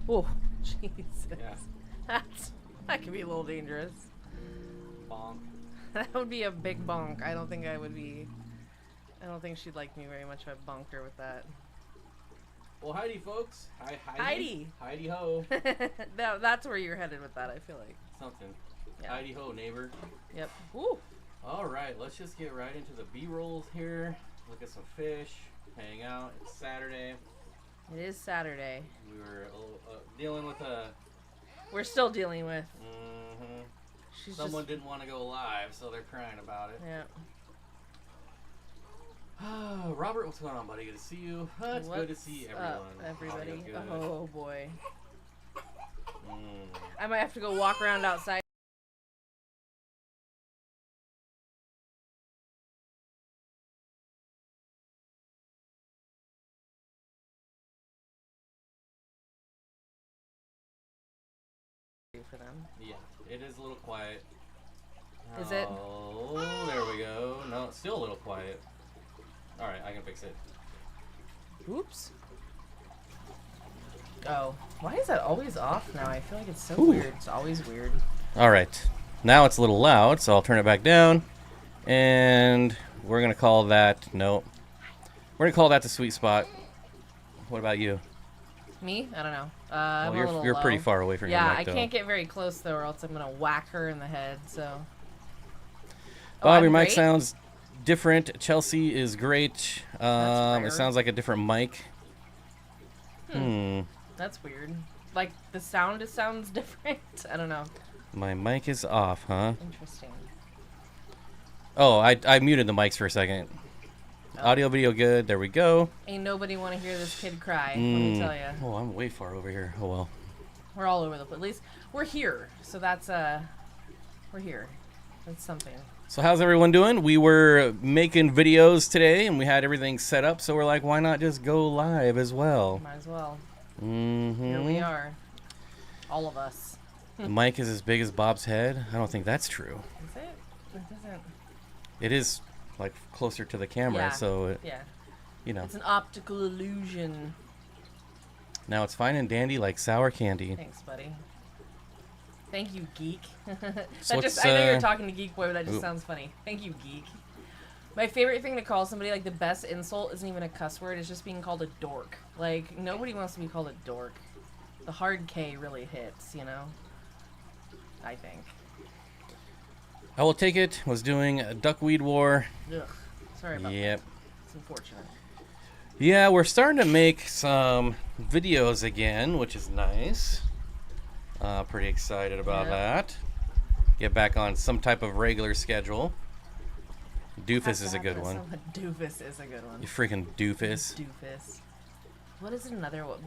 Oh, Jesus. Yeah. That could be a little dangerous. Bonk. That would be a big bonk. I don't think she'd like me very much if I bonked her with that. Well, Heidi, folks. Hi, Heidi. Heidi ho. That's where you're headed with that, I feel like. Something. Yeah. Heidi ho, neighbor. Yep. Woo. All right, let's just get right into the B-rolls here. Look at some fish. Hang out. It's Saturday. It is Saturday. We were dealing with a... We're still dealing with. Someone didn't want to go live, so they're crying about it. Yeah. Robert, what's going on, buddy? Good to see you. It's good to see everyone. Everybody. Oh boy. I might have to go walk around outside. For them. Yeah, it is a little quiet. Is it? Oh, there we go. No, it's still a little quiet. All right, I can fix it. Oops. Oh, why is that always off now? I feel like it's so weird. It's always weird. All right, now it's a little loud, so I'll turn it back down, and we're gonna call that we're gonna call that the sweet spot. What about you? Me? I don't know. Well, you're pretty far away from your mic, Yeah, I though. can't get very close though, or else I'm gonna whack her in the head. So. Bob, your mic sounds different. Chelsea is great. It sounds like a different mic. That's weird. Like the sound just sounds different. I don't know. My mic is off, huh? Interesting. Oh, I muted the mics for a second. Oh. Audio, video, good. There we go. Ain't nobody want to hear this kid cry. Let me tell you. Oh, I'm way far over here. Oh well. We're all over the place. At least we're here, so that's we're here. That's something. So how's everyone doing? We were making videos today, and we had everything set up. So we're like, why not just go live as well? Might as well. Here we are. All of us. The mic is as big as Bob's head. I don't think that's true. Is it? It doesn't. It is like closer to the camera, Yeah. so it, Yeah. you know. It's an optical illusion. Now it's fine and dandy like sour candy. Thanks, buddy. Thank you, geek. So I know you're talking to Geek Boy, but that just sounds funny. Thank you, geek. My favorite thing to call somebody, like the best insult isn't even a cuss word, it's just being called a dork. Like, nobody wants to be called a dork. The hard K really hits, you know? I think. I will take it. Was doing a duckweed war. Ugh. Sorry about Yep. that. It's unfortunate. Yeah, we're starting to make some videos again, which is nice. Pretty excited about that. Get back on some type of regular schedule. Doofus is a good one. Doofus is a good one. You freaking doofus. Doofus. What is another one?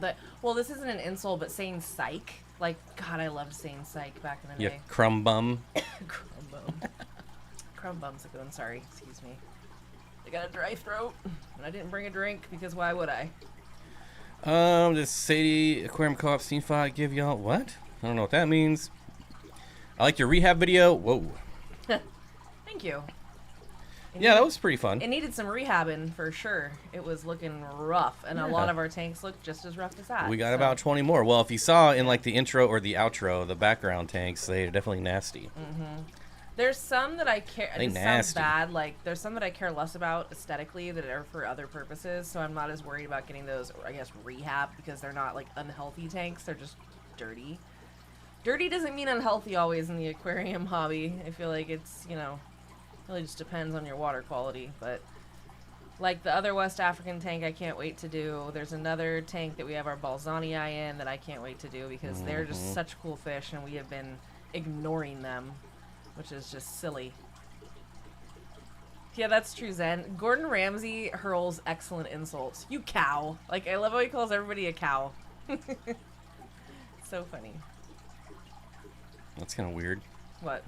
Well, this isn't an insult, but saying psych. Like, God, I loved saying psych back in the Yeah, day. crumb bum. Crumb bum. Crumb bum's a good one. Sorry, excuse me. I got a dry throat, and I didn't bring a drink because why would I? Does Sadie Aquarium Co-op Steenfott give y'all what? I don't know what that means. I like your rehab video. Whoa. Thank you. Yeah, that was pretty fun. It needed some rehabbing for sure. It was looking rough, and a lot of our tanks looked just as rough as that. We got about 20 more. Well, if you saw in like the intro or the outro, the background tanks, they're definitely nasty. There's some that I care. They It sounds nasty. bad. Like there's some that I care less about aesthetically that are for other purposes. So I'm not as worried about getting those, I guess, rehab because they're not like unhealthy tanks. They're just dirty. Dirty doesn't mean unhealthy always in the aquarium hobby. I feel like it's, you know, really just depends on your water quality. But like the other West African tank, I can't wait to do. There's another tank that we have our Balzanii in that I can't wait to do because they're just such cool fish, and we have been ignoring them, which is just silly. Yeah, that's true, Zen. Gordon Ramsay hurls excellent insults. You cow. Like, I love how he calls everybody a cow. So funny. That's kind of weird. What?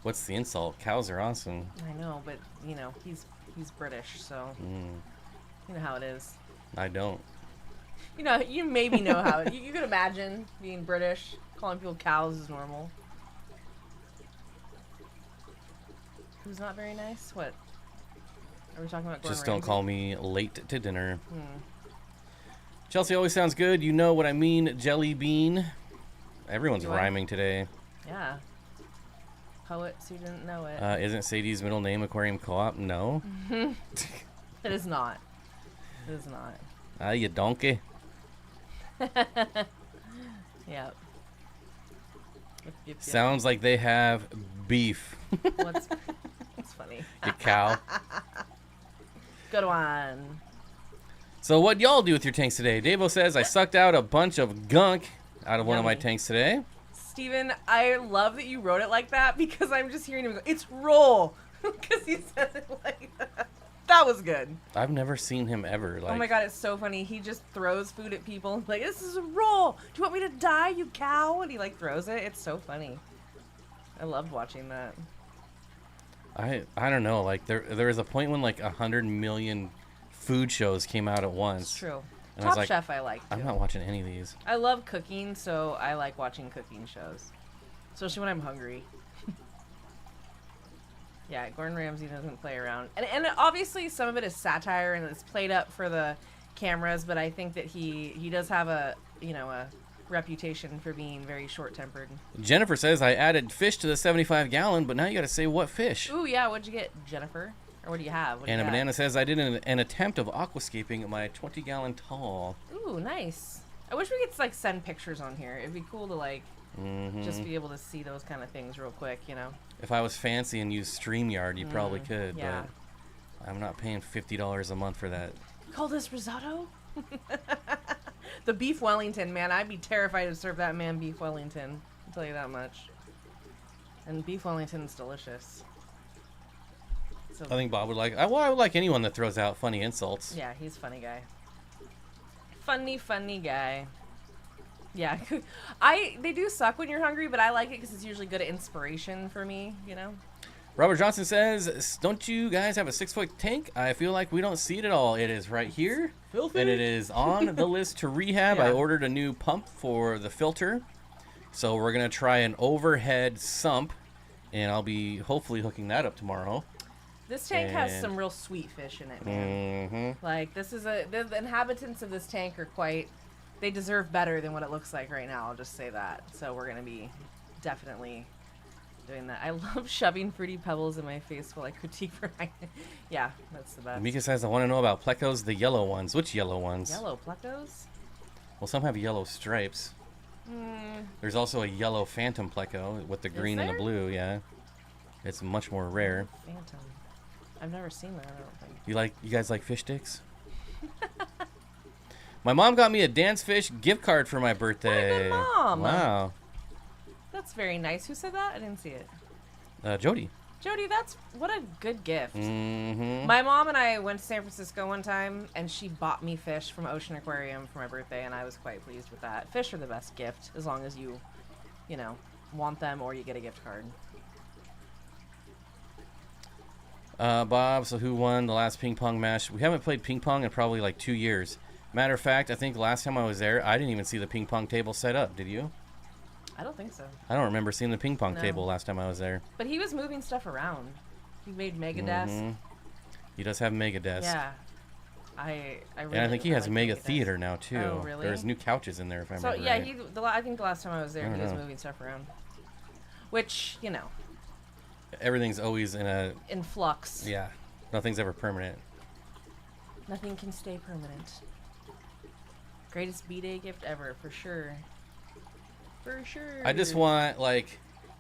What's the insult? Cows are awesome. I know, but, you know, he's British, so you know how it is. I don't. You know, you maybe know how it... You could imagine being British, calling people cows is normal. Who's not very nice? What? Are we talking about Gordon Just don't Ramsay? call me late to dinner. Chelsea always sounds good. You know what I mean, Jelly Bean. Everyone's Do I? rhyming today. Yeah. Poets who didn't know it. Isn't Sadie's middle name Aquarium Co-op? No. It is not. It is not. Ah, you donkey. Yep. Yep. Sounds like they have beef. What's it's funny. You cow. Good one. So what y'all do with your tanks today? Davo says, I sucked out a bunch of gunk out of one of my Yummy. tanks today. Steven, I love that you wrote it like that because I'm just hearing him go, it's roll. Because he said it like that. That was good. I've never seen him ever. Like, Oh my god, it's so funny. He just throws food at people. Like, this is a roll. Do you want me to die, you cow? And he like throws it. It's so funny. I loved watching that. I don't know. Like there was a point when like 100 million food shows came out at once. It's true. And I was Top like, Chef I like too. I'm not watching any of these. I love cooking, so I like watching cooking shows. Especially when I'm hungry. Yeah, Gordon Ramsay doesn't play around. And obviously some of it is satire and it's played up for the cameras, but I think that he does have a reputation for being very short-tempered. Jennifer says, I added fish to the 75-gallon, but now you got to say what fish. Ooh, yeah, what'd you get, Jennifer? Or what do you have? What do And you a got? banana says, I did an attempt of aquascaping my 20-gallon tall. Ooh, nice. I wish we could like send pictures on here. It'd be cool to like just be able to see those kind of things real quick, you know? If I was fancy and used StreamYard, you probably could, yeah. but I'm not paying $50 a month for that. You call this risotto? The beef Wellington, man. I'd be terrified to serve that man beef Wellington. I'll tell you that much. And beef Wellington's delicious. So, I think Bob would like. Well, I would like anyone that throws out funny insults. yeah, he's a funny guy. Funny guy. Yeah, they do suck when you're hungry, but I like it because it's usually good inspiration for me, you know? Robert Johnson says, don't you guys have a 6-foot tank? I feel like we don't see it at all. It is right here. Filthy. And it is on the list to rehab. Yeah. I ordered a new pump for the filter. So we're going to try an overhead sump. And I'll be hopefully hooking that up tomorrow. This tank has And- some real sweet fish in it, man. Mm-hmm. Like, the inhabitants of this tank are they deserve better than what it looks like right now, I'll just say that. So we're going to be definitely doing that. I love shoving fruity pebbles in my face while I critique for yeah, that's the best. Mika says, I want to know about Plecos, the yellow ones. Which yellow ones? Yellow Plecos? Well, some have yellow stripes. There's also a yellow phantom Pleco with the green and the there? blue, yeah. It's much more rare. Phantom. I've never seen that, I don't think. You guys like fish sticks? My mom got me a Dance Fish gift card for my birthday. What a good mom. Wow. That's very nice. Who said that? I didn't see it. Jody. Jody, what a good gift. Mm-hmm. My mom and I went to San Francisco one time, and she bought me fish from Ocean Aquarium for my birthday, and I was quite pleased with that. Fish are the best gift, as long as you want them or you get a gift card. Bob, so who won the last ping pong match? We haven't played ping pong in probably like 2 years. Matter of fact, I think last time I was there, I didn't even see the ping pong table set up. Did you? I don't think so. I don't remember seeing the ping pong No. table last time I was there. But he was moving stuff around. He made Mega Desk. Mhm. He does have Mega Desk. Yeah. I really And I think he has like Mega Desk. Theater now too. Oh, really? There's new couches in there if I So remember yeah, right. I think the last time I was there, I he don't was know. moving stuff around. Which, Everything's always in a in flux. yeah. Nothing's ever permanent. Nothing can stay permanent. Greatest B-Day gift ever, for sure. For sure. I just want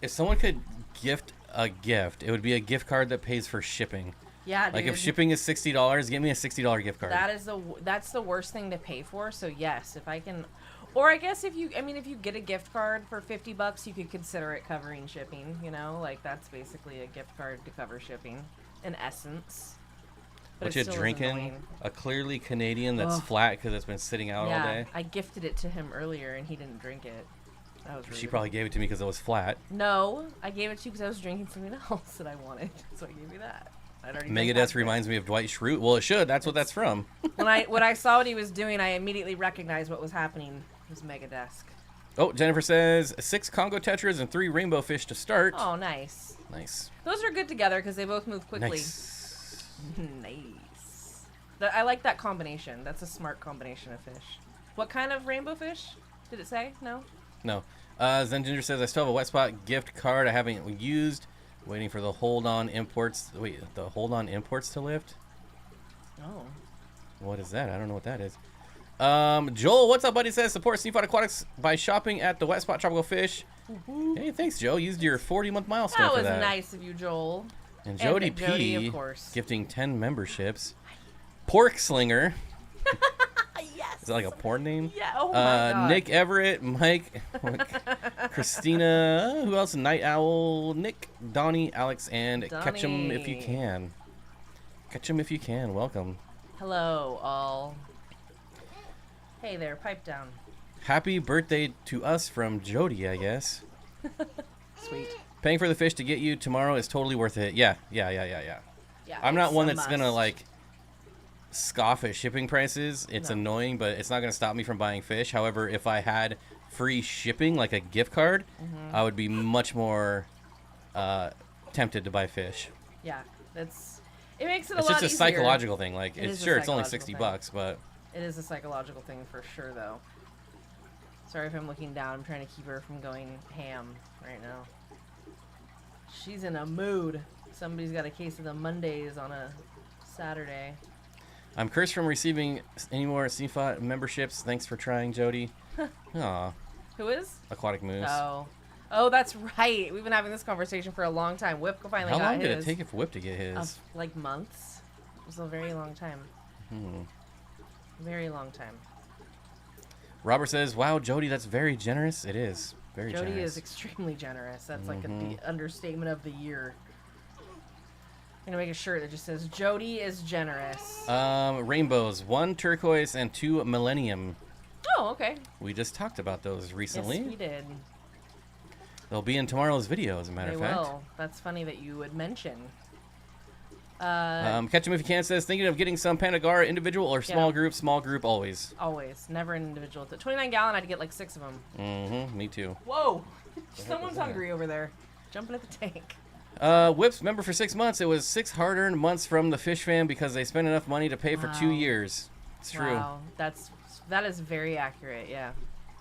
if someone could gift a gift, it would be a gift card that pays for shipping. Yeah, dude. Like if shipping is $60, give me a $60 gift card. That's the worst thing to pay for. So yes, if I can, or I guess if you get a gift card for $50, you could consider it covering shipping. Like that's basically a gift card to cover shipping, in essence. But What it you still is drinking? annoying. A clearly Canadian that's Ugh. flat because it's been sitting out all Yeah, day. I gifted it to him earlier and he didn't drink it. That was really She probably gave it to me because it was flat. No, I gave it to you because I was drinking something else that I wanted, so I gave you that. I'd already drank Megadeth half of it. reminds me of Dwight Schrute. Well, it should. That's what that's from. When I saw what he was doing, I immediately recognized what was happening. It was Megadesk. Oh, Jennifer says 6 Congo Tetras and 3 Rainbowfish to start. Oh, nice. Nice. Those are good together because they both move quickly. Nice. Nice. I like that combination. That's a smart combination of fish. What kind of rainbow fish? Did it say? No? No. Zen Ginger says, I still have a wet spot gift card I haven't used. Waiting for the hold-on imports. Wait, the hold-on imports to lift? Oh. What is that? I don't know what that is. Joel, what's up, buddy? Says, support Steenfott Aquatics by shopping at the Wet Spot Tropical Fish. Hey, thanks, Joe. Used your 40-month milestone That for was that. nice of you, Joel. And Jody And Jody, P, of course. gifting 10 memberships. Pork Slinger. Yes. Is that like a porn name? Yeah. Oh, my God. Nick Everett, Mike, Christina, who else? Night Owl, Nick, Donnie, Alex, and Catch 'em if you Donnie. can. Catch 'em if you can. Welcome. Hello, all. Hey there, pipe down. Happy birthday to us from Jody, I guess. Sweet. Paying for the fish to get you tomorrow is totally worth it. Yeah. Yeah. I'm not it's one a that's gonna must. like scoff at shipping prices. It's No. annoying, but it's not gonna stop me from buying fish. However, if I had free shipping, like a gift card, I would be much more tempted to buy fish. Yeah, that's. It makes it It's a lot just a easier. psychological thing. Like, It it's is a sure it's only psychological $60, thing. but It is a psychological thing for sure, though. Sorry if I'm looking down. I'm trying to keep her from going ham right now. She's in a mood. Somebody's got a case of the Mondays on a Saturday. I'm cursed from receiving any more Steenfott memberships. Thanks for trying, Jody. Aw, Who is? Aquatic Moose. Oh, that's right. We've been having this conversation for a long time. Whip finally How got long did his. it take for Whip to get his? Like months. It was a very long time. Very long time. Robert says, wow, Jody, that's very generous. It is. Very Jody generous. is extremely generous. That's like the understatement of the year. I'm gonna make a shirt that just says Jody is generous. Rainbows, 1 turquoise and 2 millennium. Oh, okay. We just talked about those recently. Yes, we did. They'll be in tomorrow's video, as a matter They of fact. will. That's funny that you would mention. Catch 'em if you can says, thinking of getting some Panagara individual or small group always. Always. Never an individual. The 29 gallon, I'd get like 6 of them. Mm-hmm, me too. Whoa! Someone's hungry over there. Jumping at the tank. Whips, member for 6 months. It was 6 hard-earned months from the Fish Fam because they spent enough money to pay for 2 Wow. years. It's true. Wow. That is very accurate, yeah.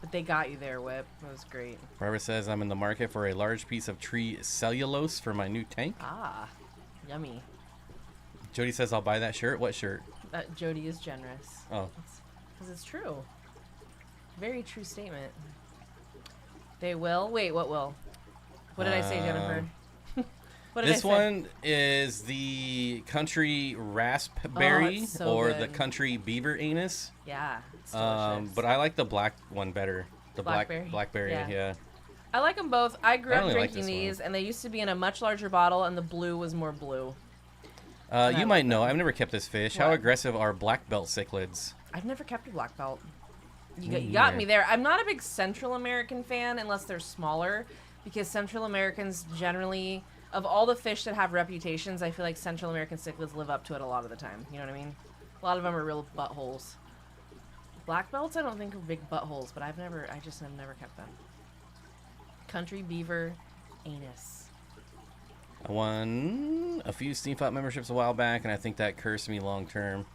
But they got you there, Whip. It was great. Barbara says, I'm in the market for a large piece of tree cellulose for my new tank. Ah. Yummy. Jody says, I'll buy that shirt. What shirt? Jody is generous. Oh. Because it's true. Very true statement. They will? Wait, what will? What did I say, Jennifer? What did This I say? one is the country raspberry it's so or the good. country beaver anus. Yeah. It's delicious. But I like the black one better. The Blackberry? blackberry, Yeah. yeah. I like them both. I grew I up only like drinking this one. these, and they used to be in a much larger bottle, and the blue was more blue. You I might like know. I've never kept this fish. How What? aggressive are black belt cichlids? I've never kept a black belt. You Me got neither. me there. I'm not a big Central American fan unless they're smaller, because Central Americans generally, of all the fish that have reputations, I feel like Central American cichlids live up to it a lot of the time. You know what I mean? A lot of them are real buttholes. Black belts, I don't think are big buttholes, but I just have never kept them. Country beaver anus. I won a few Steenfott memberships a while back, and I think that cursed me long term.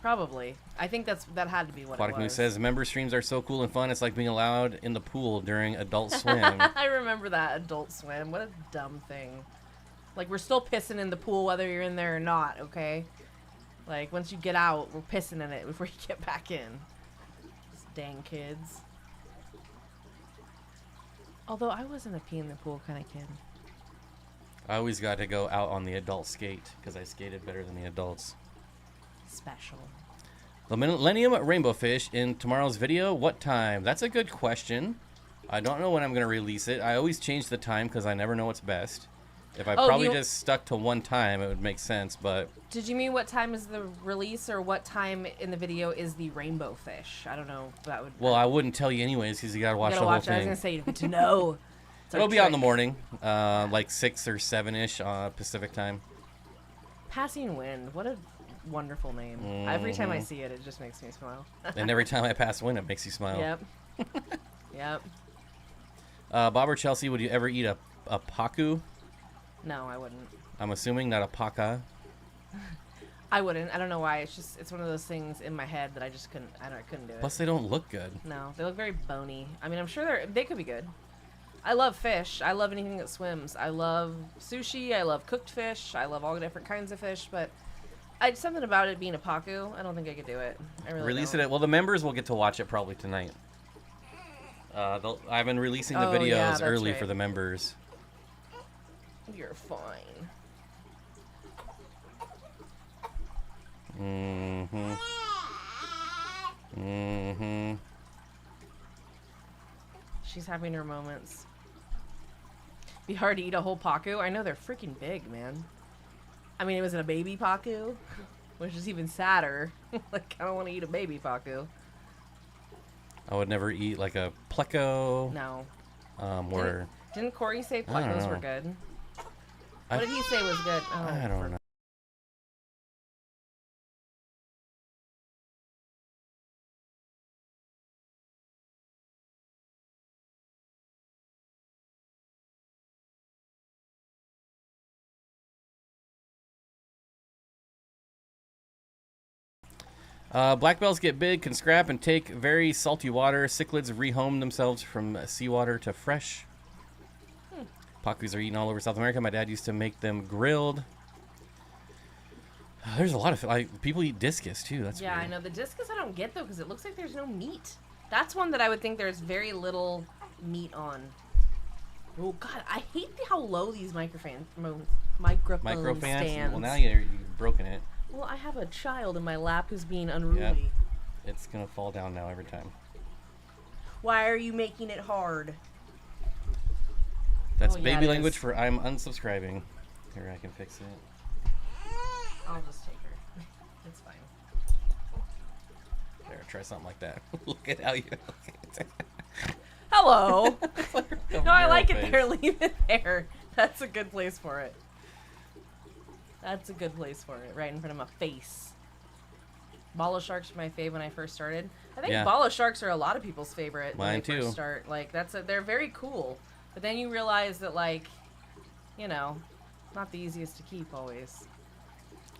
Probably. I think that had to be what Aquatic it Moose was. says, member streams are so cool and fun. It's like being allowed in the pool during Adult Swim. I remember that Adult Swim. What a dumb thing. Like, we're still pissing in the pool whether you're in there or not, okay? Like, once you get out, we're pissing in it before you get back in. These dang kids. Although I wasn't a pee in the pool kind of kid. I always got to go out on the adult skate because I skated better than the adults. Special. The Millennium Rainbowfish in tomorrow's video. What time? That's a good question. I don't know when I'm going to release it. I always change the time because I never know what's best. If I probably just stuck to one time, it would make sense, but... Did you mean what time is the release or what time in the video is the rainbow fish? I don't know if that would... Well, I wouldn't tell you anyways because you got to watch you the gotta whole watch it. I was thing. going to say, you need to know. It's our It'll be out in the trick. morning, like 6 or 7-ish Pacific time. Passing Wind. What a wonderful name. Every time I see it, it just makes me smile. And every time I pass wind, it makes you smile. Yep. Yep. Bob or Chelsea, would you ever eat a pacu? No, I wouldn't. I'm assuming not a paca. I wouldn't. I don't know why. It's one of those things in my head that I just couldn't. I couldn't do it. Plus, they don't look good. No, they look very bony. I mean, I'm sure they could be good. I love fish. I love anything that swims. I love sushi. I love cooked fish. I love all different kinds of fish. But something about it being a paku, I don't think I could do it. I really Release don't. it. Well, the members will get to watch it probably tonight. I've been releasing the videos early for the members. You're fine. Mm-hmm. Mm-hmm. She's having her moments. Be hard to eat a whole paku. I know they're freaking big, man. I mean, it was a baby paku, which is even sadder. Like, I don't want to eat a baby paku. I would never eat like a pleco. No. Didn't Corey say plecos were good? What did he say was good? Oh, I don't know. Black bells get big, can scrap, and take very salty water. Cichlids rehome themselves from seawater to fresh. Pacus are eaten all over South America. My dad used to make them grilled. There's a lot of people eat discus too. That's yeah, weird. I know. The discus I don't get though because it looks like there's no meat. That's one that I would think there's very little meat on. Oh God, I hate how low these microphones stand. Well, now you've broken it. Well, I have a child in my lap who's being unruly. Yeah. It's gonna fall down now every time. Why are you making it hard? That's baby language for I'm unsubscribing. Here, I can fix it. I'll just take her. It's fine. There, try something like that. Look at how you. Hello. No, I like it there. Leave it there. That's a good place for it. That's a good place for it, right in front of my face. Ball of sharks were my fave when I first started. I think ball of sharks are a lot of people's favorite when they first start. Like they're very cool, but then you realize that not the easiest to keep always.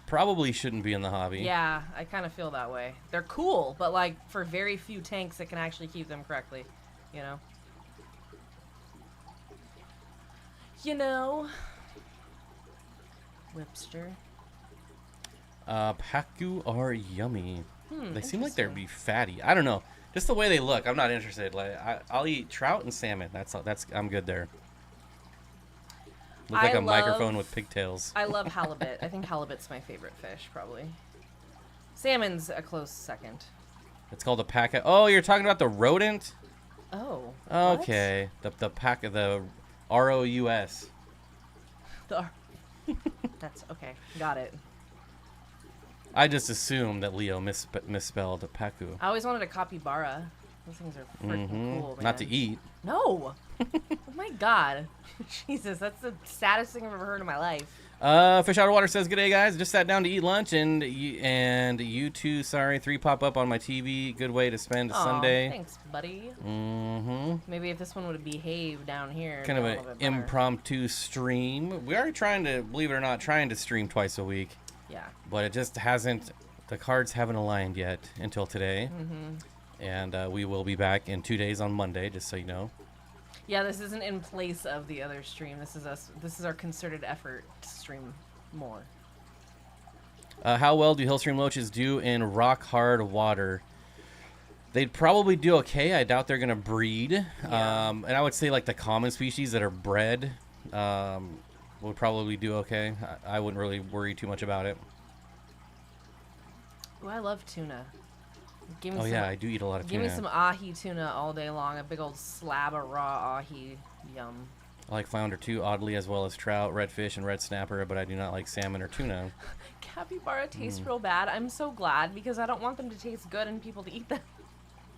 Probably shouldn't be in the hobby. Yeah, I kind of feel that way. They're cool, but for very few tanks that can actually keep them correctly, Whipster. Paku are yummy. They seem like they'd be fatty. I don't know. Just the way they look, I'm not interested. Like I'll eat trout and salmon. I'm good there. Look like a microphone with pigtails. I love halibut. I think halibut's my favorite fish, probably. Salmon's a close second. It's called a paca. Oh, you're talking about the rodent? Oh. Okay. What? The paca, the ROUS. That's okay. Got it. I just assumed that Leo misspelled pacu. I always wanted a capybara. Those things are freaking cool, man. Not to eat. No. Oh my God. Jesus, that's the saddest thing I've ever heard in my life. Fish Out of Water says, "G'day guys, just sat down to eat lunch and you two, sorry, 3 pop up on my TV. Good way to spend a Sunday." Thanks, buddy. Mm-hmm. Maybe if this one would have behaved down here. Kind of an impromptu stream. We are trying to, believe it or not, stream twice a week. Yeah. But it just hasn't, the cards haven't aligned yet until today. Mm-hmm. And we will be back in 2 days on Monday, just so you know. Yeah, this isn't in place of the other stream. This is our concerted effort to stream more. How well do Hillstream loaches do in rock hard water? They'd probably do okay. I doubt they're gonna breed. Yeah. And I would say like the common species that are bred would probably do okay. I wouldn't really worry too much about it. Oh, I love tuna. Give me I do eat a lot of tuna. Give me some ahi tuna all day long. A big old slab of raw ahi. Yum. I like flounder too, oddly, as well as trout, redfish, and red snapper, but I do not like salmon or tuna. Capybara tastes real bad. I'm so glad because I don't want them to taste good and people to eat them.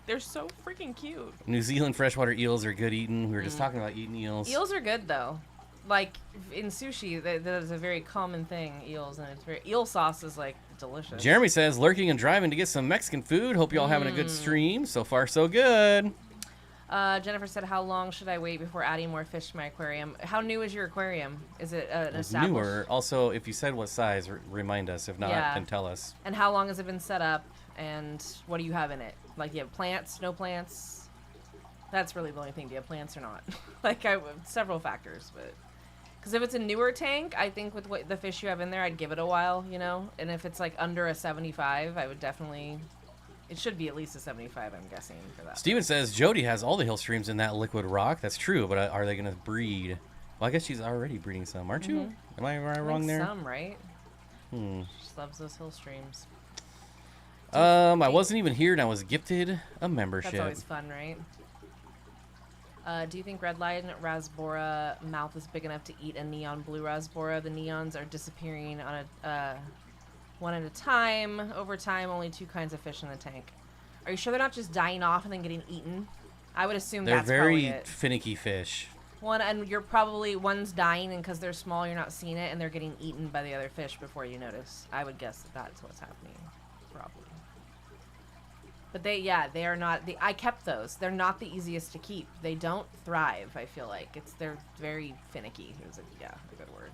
They're so freaking cute. New Zealand freshwater eels are good eating. We were just talking about eating eels. Eels are good though. Like in sushi, that is a very common thing. Eels, and eel sauce is like delicious. Jeremy says, lurking and driving to get some Mexican food. Hope y'all having a good stream. So far, so good. Jennifer said, how long should I wait before adding more fish to my aquarium? How new is your aquarium? Is it an It's established? newer. Also, if you said what size, remind us. If not, Yeah. then tell us. And how long has it been set up? And what do you have in it? Like, you have plants, no plants? That's really the only thing. Do you have plants or not? Like, several factors, but... Because if it's a newer tank, I think with what the fish you have in there, I'd give it a while, you know? And if it's, like, under a 75, I would definitely... It should be at least a 75, I'm guessing, for that. Steven says Jody has all the hill streams in that liquid rock. That's true, but are they going to breed? Well, I guess she's already breeding some, aren't you? Am I wrong there? Some, right? She just loves those hill streams. I wasn't even here, and I was gifted a membership. That's always fun, right? Do you think red line rasbora mouth is big enough to eat a neon blue rasbora? The neons are disappearing on a one at a time. Over time, only 2 kinds of fish in the tank. Are you sure they're not just dying off and then getting eaten? I would assume They're that's probably very it. finicky fish. And you're probably, one's dying, and because they're small, you're not seeing it, and they're getting eaten by the other fish before you notice. I would guess that's what's happening, probably. But they are not. I kept those. They're not the easiest to keep. They don't thrive. I feel like they're very finicky. It was a good word.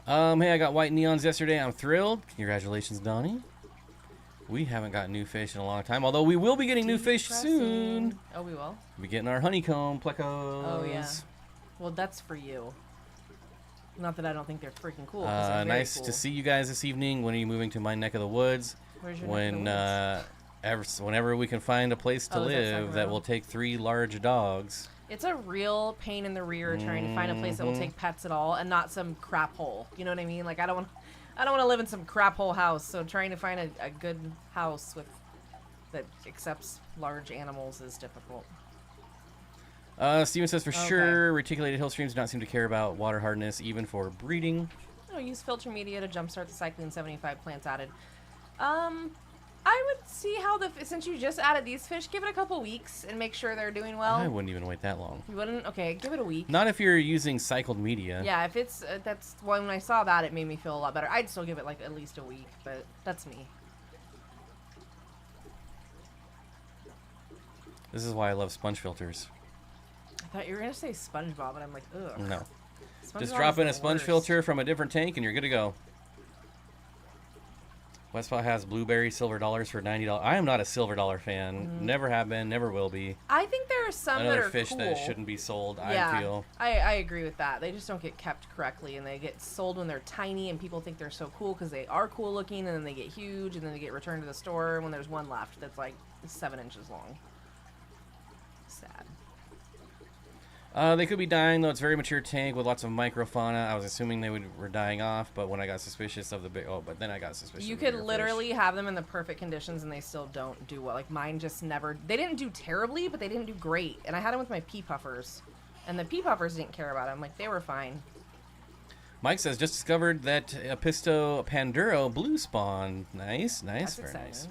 Hey, I got white neons yesterday. I'm thrilled. Congratulations, Donnie. We haven't got new fish in a long time, although we will be getting new fish soon. Oh, we will? We'll be getting our honeycomb Plecos. Oh, yeah. Well, that's for you. Not that I don't think they're freaking cool. 'Cause they're very nice cool. to see you guys this evening. When are you moving to my neck of the woods? Where's your neck of the woods? Whenever we can find a place to Oh, is that live that Sacramento? will take 3 large dogs. It's a real pain in the rear trying to find a place that will take pets at all, and not some crap hole. You know what I mean? Like, I don't want to live in some crap hole house. So trying to find a good house that accepts large animals is difficult. Steven says for sure, reticulated hill streams do not seem to care about water hardness, even for breeding. No, use filter media to jumpstart the cycling. 75 plants added. I would see how since you just added these fish, give it a couple weeks and make sure they're doing well. I wouldn't even wait that long. You wouldn't? Okay, give it a week. Not if you're using cycled media. Yeah, if it's that's when I saw that, it made me feel a lot better. I'd still give it like at least a week, but that's me. This is why I love sponge filters. I thought you were gonna say SpongeBob, but I'm like, ugh. No. SpongeBob Just drop is in the a sponge worst. filter from a different tank and you're good to go. Westpaw has blueberry silver dollars for $90. I am not a silver dollar fan. Never have been, never will be. I think there are some that Another are fish cool. that shouldn't be sold, Yeah, I feel. I agree with that. They just don't get kept correctly, and they get sold when they're tiny, and people think they're so cool because they are cool looking, and then they get huge, and then they get returned to the store when there's one left that's like 7 inches long. Sad. They could be dying, though. It's a very mature tank with lots of microfauna. I was assuming they were dying off, but when I got suspicious of the big... Oh, but then I got suspicious You of the could bigger literally have them in the perfect conditions, and they still don't do well. Like, mine just never... They didn't do terribly, but they didn't do great. And I had them with my pea puffers, and the pea puffers didn't care about them. Like, they were fine. Mike says, just discovered that Episto Panduro blue spawn. Nice, That's very exciting. nice.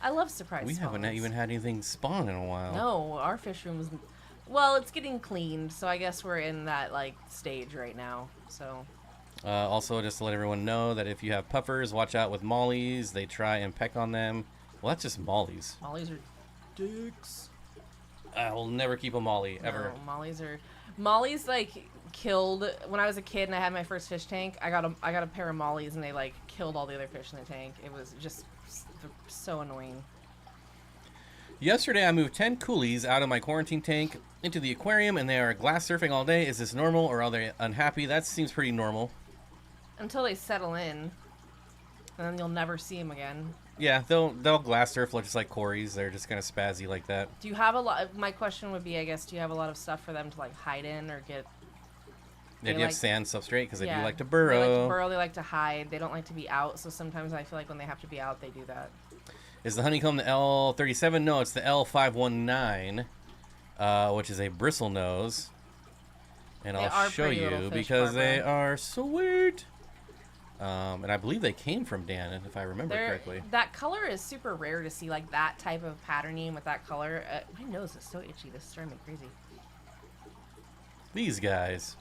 I love surprise We spawns. haven't even had anything spawn in a while. No, our fish room is... Well, it's getting cleaned, so I guess we're in that, like, stage right now, so... Also, just to let everyone know that if you have puffers, watch out with mollies. They try and peck on them. Well, that's just mollies. Mollies are dicks. I will never keep a molly, ever. No, mollies are... Mollies, like, killed... When I was a kid and I had my first fish tank, I got a pair of mollies, and they, like, killed all the other fish in the tank. It was just so annoying. Yesterday, I moved 10 coolies out of my quarantine tank into the aquarium, and they are glass surfing all day. Is this normal, or are they unhappy? That seems pretty normal. Until they settle in, and then you'll never see them again. Yeah, they'll glass surf just like Corey's. They're just kind of spazzy like that. Do you have a lot... My question would be, I guess, do you have a lot of stuff for them to, like, hide in or get... They do like- have sand substrate because they do like to They burrow. like to burrow, they like to hide. They don't like to be out, so sometimes I feel like when they have to be out, they do that. Is the honeycomb the L37? No, it's the L519, which is a bristle nose. And They I'll are show pretty little you fish, because they Barbara. are sweet. And I believe they came from Dan, if I remember correctly. That color is super rare to see, like, that type of patterning with that color. My nose is so itchy. This is driving me crazy. These guys.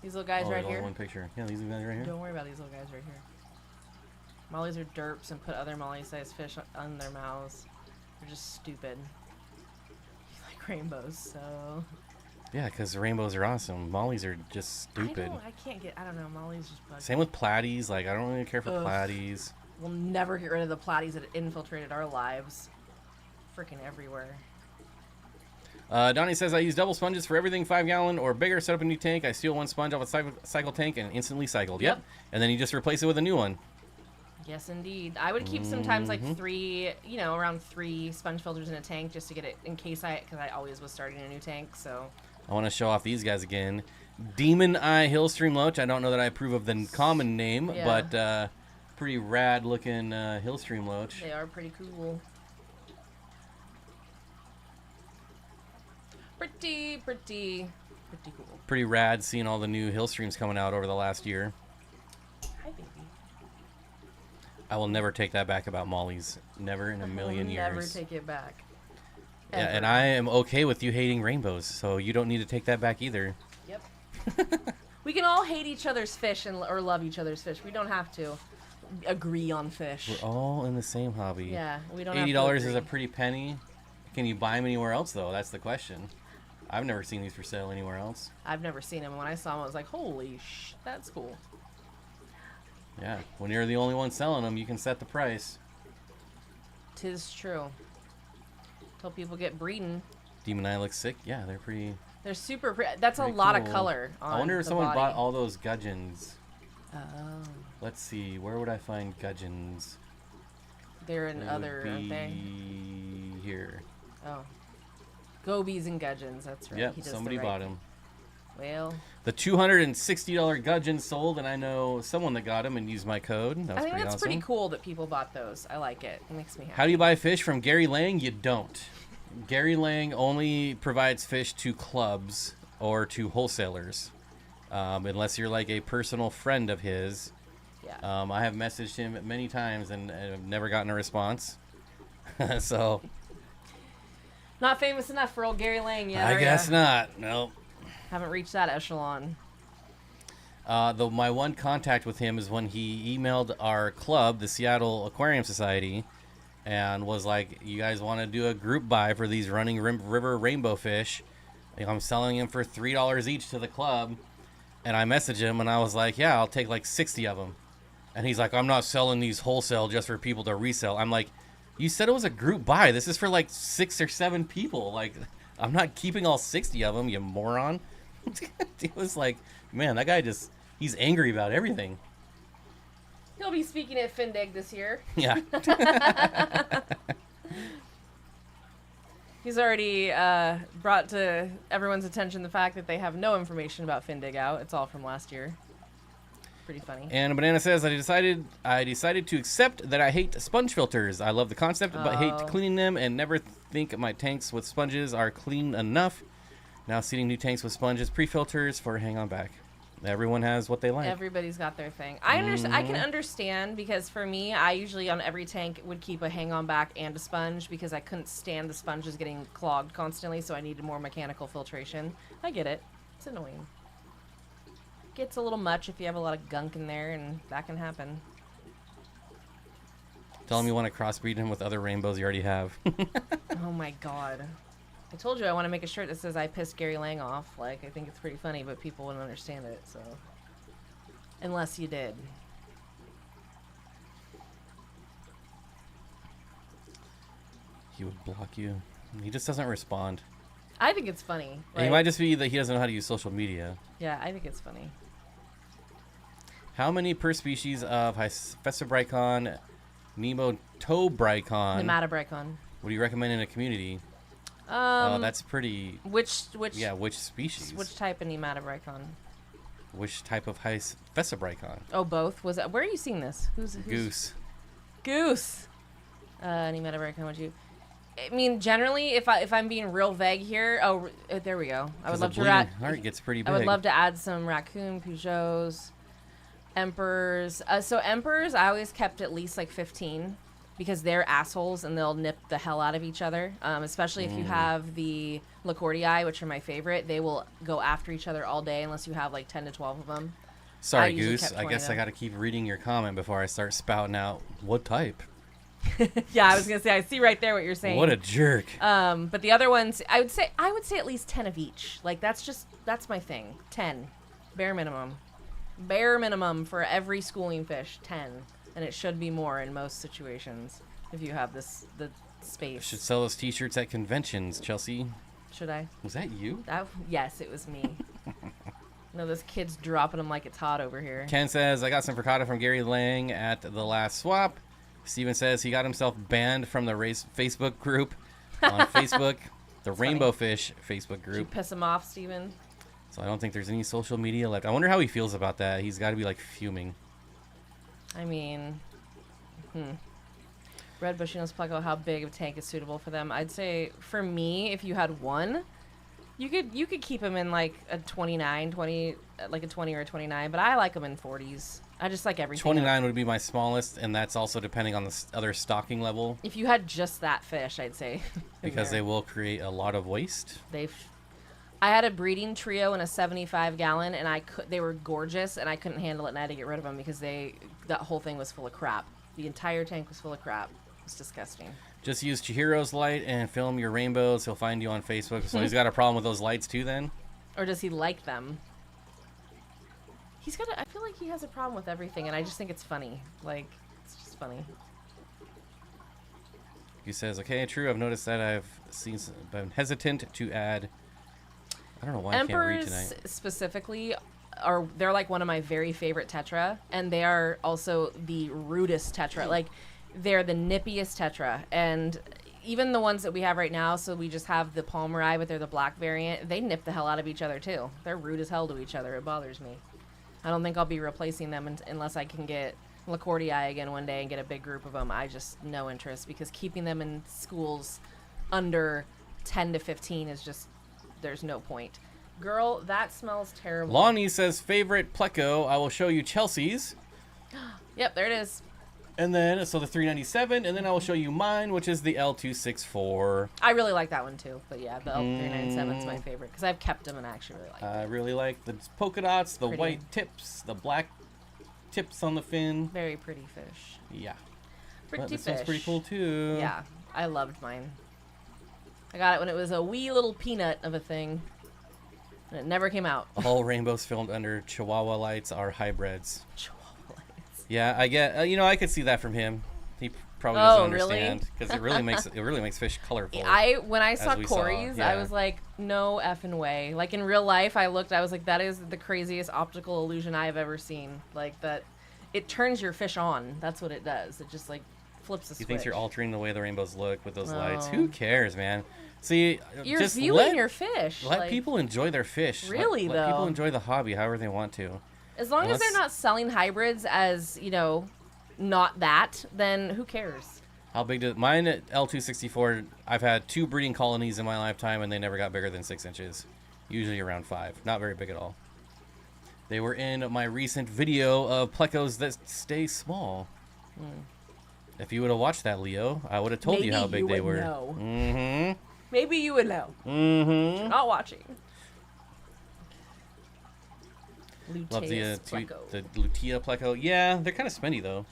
These little guys Oh, right there's only here. one picture. Yeah, these guys right here. Don't worry about these little guys right here. Mollies are derps and put other molly-sized fish on their mouths. They're just stupid. You like rainbows, so... Yeah, because rainbows are awesome. Mollies are just stupid. I don't know, Molly's just bugged. Same with platies. Like, I don't really care for platies. We'll never get rid of the platies that infiltrated our lives. Freaking everywhere. Donnie says, I use double sponges for everything 5-gallon or bigger. Set up a new tank. I steal one sponge off a cycle tank and instantly cycled. Yep. And then you just replace it with a new one. Yes, indeed. I would keep sometimes like 3, around 3 sponge filters in a tank just to get it in case because I always was starting a new tank, so. I want to show off these guys again. Demon Eye Hillstream Loach. I don't know that I approve of the common name, but pretty rad looking Hillstream Loach. They are pretty cool. Pretty cool. Pretty rad seeing all the new Hillstreams coming out over the last year. Hi, baby. I will never take that back about Molly's. Never in a million years. Never take it back. Yeah, Ever. and I am okay with you hating rainbows, so you don't need to take that back either. Yep. We can all hate each other's fish or love each other's fish. We don't have to agree on fish. We're all in the same hobby. Yeah, we don't. $80 have to is a pretty penny. Can you buy them anywhere else, though? That's the question. I've never seen these for sale anywhere else. I've never seen them. When I saw them, I was like, holy that's cool. Yeah, when you're the only one selling them, you can set the price. 'Tis true. Till people get breeding. Demon Eye looks sick. Yeah, they're pretty... They're super pretty. That's pretty a lot cool. of color on I wonder if the someone body. bought all those gudgeons. Oh. Let's see. Where would I find gudgeons? They're in They other, would aren't they? be here. Oh. Gobies and gudgeons, that's right. Yep, He does somebody the right bought thing. them. Well, The $260 gudgeon sold, and I know someone that got them and used my code. That was I think pretty that's awesome. pretty cool that people bought those. I like it. It makes me happy. How do you buy fish from Gary Lang? You don't. Gary Lang only provides fish to clubs or to wholesalers, unless you're like a personal friend of his. Yeah. I have messaged him many times and I've never gotten a response. So Not famous enough for old Gary Lang yet. I guess not. No. Haven't reached that echelon. Though my one contact with him is when he emailed our club, the Seattle Aquarium Society, and was like, "You guys want to do a group buy for these running river rainbow fish? I'm selling them for $3 each to the club." And I messaged him and I was like, "Yeah, I'll take like 60 of them." And he's like, "I'm not selling these wholesale just for people to resell." I'm like, "You said it was a group buy. This is for like 6 or 7 people. Like, I'm not keeping all 60 of them, you moron." It was like, man, that guy he's angry about everything. He'll be speaking at Findig this year. Yeah. He's already brought to everyone's attention the fact that they have no information about Findig out. It's all from last year. Pretty funny. And Banana says, I decided to accept that I hate sponge filters. I love the concept, but hate cleaning them and never think my tanks with sponges are clean enough. Now seeding new tanks with sponges, pre-filters for hang on back. Everyone has what they like. Everybody's got their thing. I can understand because for me, I usually on every tank would keep a hang on back and a sponge because I couldn't stand the sponges getting clogged constantly, so I needed more mechanical filtration. I get it. It's annoying. Gets a little much if you have a lot of gunk in there, and that can happen. Tell him you want to crossbreed him with other rainbows you already have. Oh my god. I told you I want to make a shirt that says I pissed Gary Lang off. Like, I think it's pretty funny, but people wouldn't understand it, so. Unless you did. He would block you. He just doesn't respond. I think it's funny. And he might just be that he doesn't know how to use social media. Yeah, I think it's funny. How many per species of Fesibrycon, Nematobricon, Nematobricon. would you recommend in a community? That's pretty... Which species? Which type of Nematobricon? Which type of Fesibrycon? Oh, both. Was that? Where are you seeing this? Who's Goose. Goose. Nematobricon. Would you? I mean, generally, if I'm being real vague here, there we go. I would love to add. Heart gets pretty big. I would love to add some raccoon, Peugeots, emperors. So emperors, I always kept at least like 15 because they're assholes and they'll nip the hell out of each other. Especially if you have the Lacordii, which are my favorite, they will go after each other all day unless you have like 10 to 12 of them. Sorry, Goose. I guess I got to keep reading your comment before I start spouting out what type. Yeah, I was gonna say I see right there what you're saying. What a jerk. But the other ones, I would say at least 10 of each. Like that's my thing. 10, bare minimum. Bare minimum for every schooling fish. 10, and it should be more in most situations if you have the space. Should sell those T-shirts at conventions, Chelsea. Should I? Was that you? Yes, it was me. No, this kid's dropping them like it's hot over here. Ken says, I got some frittata from Gary Lang at the last swap. Steven says he got himself banned from the Facebook group on Facebook, the Rainbowfish Facebook Did you group. piss him off, Steven? So I don't think there's any social media left. I wonder how he feels about that. He's got to be like fuming. I mean, Red Bushinose Pleco, how big of a tank is suitable for them? I'd say for me, if you had one, you could keep them in like a 20 or a 29, but I like them in 40s. I just like everything. 29 would be my smallest, and that's also depending on the other stocking level. If you had just that fish, I'd say. Because they will create a lot of waste. I had a breeding trio in a 75-gallon, and they were gorgeous, and I couldn't handle it, and I had to get rid of them because that whole thing was full of crap. The entire tank was full of crap. It was disgusting. Just use Chihiro's light and film your rainbows. He'll find you on Facebook. So he's got a problem with those lights too then? Or does he like them? I feel like he has a problem with everything, and I just think it's funny. Like, it's just funny. He says, okay, true. I've noticed that I've been hesitant to add. I don't know why I can't read tonight. Emperors specifically they're like one of my very favorite tetra, and they are also the rudest tetra. Like, they're the nippiest tetra, and even the ones that we have right now, so we just have the Palmeri, but they're the black variant, they nip the hell out of each other too. They're rude as hell to each other. It bothers me. I don't think I'll be replacing them unless I can get Lacordii again one day and get a big group of them. I just, no interest, because keeping them in schools under 10 to 15 is just, there's no point. Girl, that smells terrible. Lonnie says, favorite Pleco. I will show you Chelsea's. Yep, there it is. And then, so the 397, and then I will show you mine, which is the L264. I really like that one too, but yeah, the L397 is my favorite, because I've kept them and I actually really like them. I really like the polka dots, the Pretty. white tips, the black tips on the fin. Very pretty fish. Yeah. Pretty But this fish. one's pretty cool too. Yeah, I loved mine. I got it when it was a wee little peanut of a thing, and it never came out. All rainbows filmed under Chihuahua lights are hybrids. Chihuahua lights. Yeah, I get. I could see that from him. He probably doesn't understand because it really makes fish colorful. When I saw Corey's, yeah. I was like, no effing way. Like in real life, I was like, that is the craziest optical illusion I have ever seen. Like that, it turns your fish on. That's what it does. It just like flips a switch. He thinks you're altering the way the rainbows look with those lights. Who cares, man? See, you're just viewing your fish. Let people enjoy their fish. Really, let people enjoy the hobby however they want to. As long as they're not selling hybrids as, not that, then who cares? How big did mine at L264? I've had 2 breeding colonies in my lifetime, and they never got bigger than 6 inches. Usually around 5. Not very big at all. They were in my recent video of Plecos that stay small. If you would have watched that, Leo, I would have told you how big they were. Know. Mm-hmm. Maybe you would know. Mm-hmm. You're not watching. Love the Pleco. the Lutea Pleco. Yeah, they're kind of spendy though.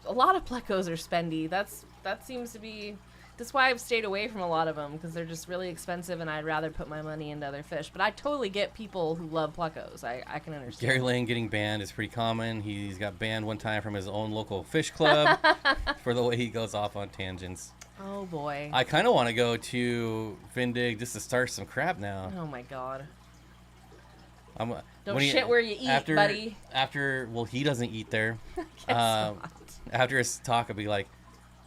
A lot of Plecos are spendy. That seems to be. That's why I've stayed away from a lot of them, because they're just really expensive, and I'd rather put my money into other fish. But I totally get people who love Plecos. I can understand. Gary Lane getting banned is pretty common. He's got banned one time from his own local fish club for the way he goes off on tangents. Oh boy. I kind of want to go to Vindig just to start some crap now. Oh my god. Don't shit where you eat, buddy. Well, he doesn't eat there. Not. After his talk, I'll be like,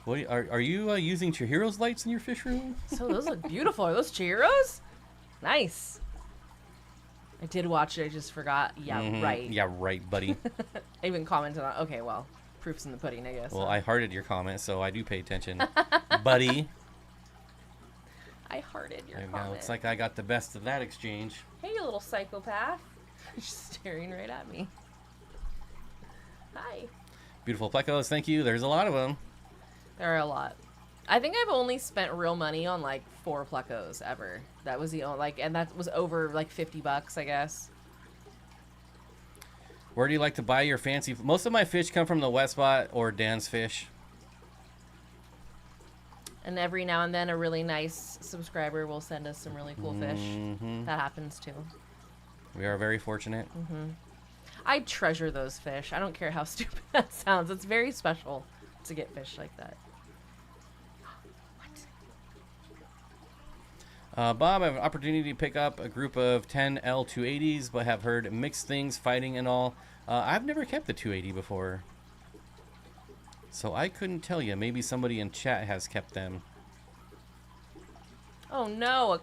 "What are you using Chihiro's lights in your fish room?" So those look beautiful. Are those Chihiros? Nice. I did watch it. I just forgot. Yeah, right. Yeah, right, buddy. I even commented on. Okay, well, proof's in the pudding, I guess. Well, I hearted your comment, so I do pay attention, buddy. I hearted your comment. Now looks like I got the best of that exchange. Hey, you little psychopath. Just staring right at me. Hi. Beautiful Plecos, thank you. There's a lot of them. There are a lot. I think I've only spent real money on like 4 Plecos ever. That was the only, and that was over like $50, I guess. Where do you like to buy your fancy? Most of my fish come from the West Spot or Dan's Fish. And every now and then a really nice subscriber will send us some really cool fish. That happens too. We are very fortunate. I treasure those fish. I don't care how stupid that sounds. It's very special to get fish like that. Bob, I have an opportunity to pick up a group of 10 L280s, but have heard mixed things, fighting and all. I've never kept the 280 before, so I couldn't tell you. Maybe somebody in chat has kept them. Oh no, a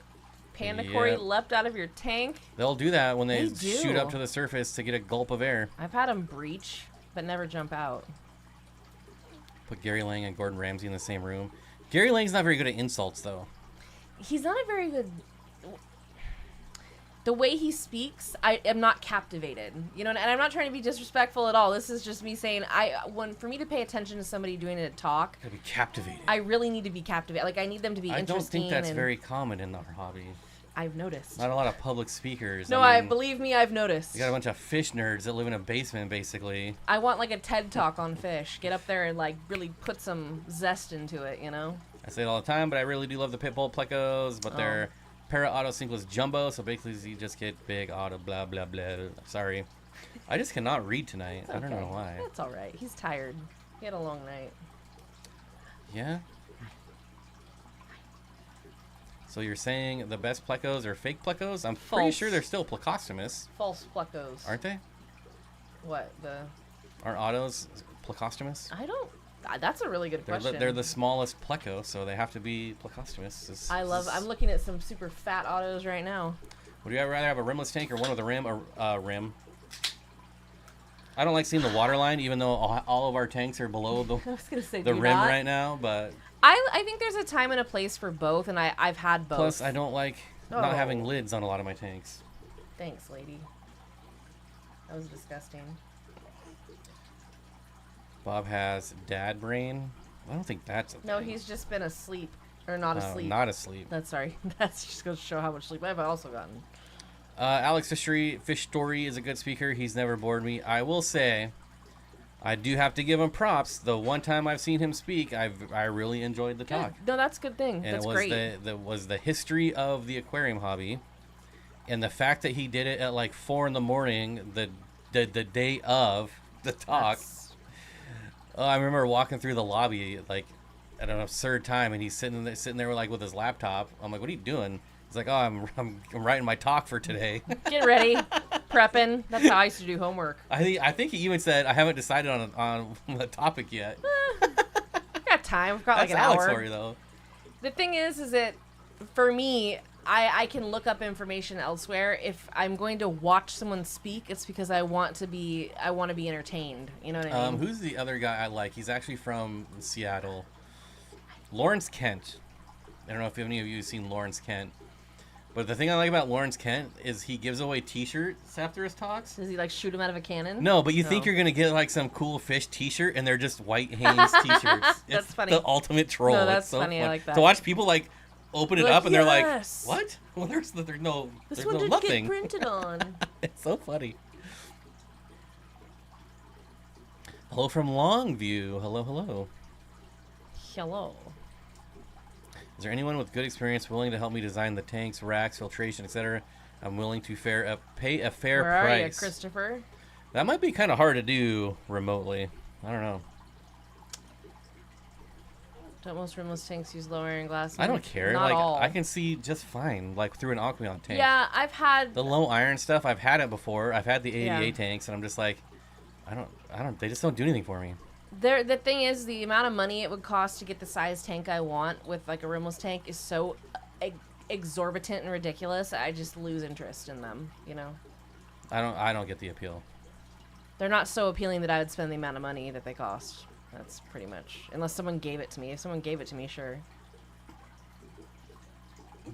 panda cory leapt out of your tank. They'll do that when they shoot up to the surface to get a gulp of air. I've had them breach, but never jump out. Put Gary Lang and Gordon Ramsay in the same room. Gary Lang's not very good at insults, though. He's not a very good... The way he speaks, I am not captivated. You know, and I'm not trying to be disrespectful at all. This is just me saying, for me to pay attention to somebody doing a talk... Gotta be captivated. I really need to be captivated. Like, I need them to be interesting. I don't think that's very common in our hobby. I've noticed. Not a lot of public speakers. No, I mean, believe me, I've noticed. You got a bunch of fish nerds that live in a basement, basically. I want, like, a TED Talk on fish. Get up there and, like, really put some zest into it, you know? I say it all the time, but I really do love the Pitbull Plecos, but they're Para Auto Cichlids Jumbo, so basically you just get big auto blah, blah, blah. Sorry. I just cannot read tonight. I don't know why. That's all right. He's tired. He had a long night. Yeah? So you're saying the best Plecos are fake Plecos? I'm pretty sure they're still Plecostomus. False Plecos. Aren't they? What? Aren't autos Plecostomus? I don't... That's a really good question. They're the smallest Pleco, so they have to be Plecostomus. I'm looking at some super fat autos right now. Would you rather have a rimless tank or one with a rim? Rim. I don't like seeing the water line, even though all of our tanks are below the, I was gonna say, the rim right now, but... I think there's a time and a place for both, and I've had both. Plus, I don't like not having lids on a lot of my tanks. Thanks, lady. That was disgusting. Bob has dad brain. I don't think that's a No, thing. he's just been asleep. Or not asleep. Not asleep. That's sorry. That's just going to show how much sleep I've also gotten. Alex Fish Story is a good speaker. He's never bored me. I will say, I do have to give him props. The one time I've seen him speak, I really enjoyed the talk. No, that's a good thing. And that's it was great. was the history of the aquarium hobby, and the fact that he did it at like 4 a.m. the day of the talk. I remember walking through the lobby like at an absurd time, and he's sitting there like with his laptop. I'm like, "What are you doing?" He's like, "Oh, I'm writing my talk for today." Get ready, prepping. That's how I used to do homework. I think he even said, "I haven't decided on a topic yet." I've got time. I've got like an Alex hour. story though. The thing is that for me, I can look up information elsewhere. If I'm going to watch someone speak, it's because I want to be entertained. You know what I mean? Who's the other guy I like? He's actually from Seattle. Lawrence Kent. I don't know if any of you have seen Lawrence Kent. But the thing I like about Lawrence Kent is he gives away t-shirts after his talks. Does he like shoot him out of a cannon? No, but you think you're going to get like some cool fish t-shirt and they're just white Hanes t-shirts. That's funny. The ultimate troll. No, that's it's so funny. I like that. To watch people like open it Like, up and they're like, yes. what? Well, there's no This one didn't nothing. get printed on. It's so funny. Hello from Longview. Hello, hello. Hello. Is there anyone with good experience willing to help me design the tanks, racks, filtration, etc.? I'm willing to pay a fair Where price. are you, Christopher? That might be kind of hard to do remotely. I don't know. Don't most rimless tanks use low iron glass? I don't care. Not like all. I can see just fine, like through an Aquarium tank. Yeah, I've had The low iron stuff. I've had it before. I've had the ADA Yeah. tanks, and I'm just like, I don't. They just don't do anything for me. The thing is, the amount of money it would cost to get the size tank I want with like a rimless tank is so exorbitant and ridiculous. I just lose interest in them. You know, I don't get the appeal. they're not so appealing that I would spend the amount of money that they cost. That's pretty much, unless someone gave it to me. If someone gave it to me, sure.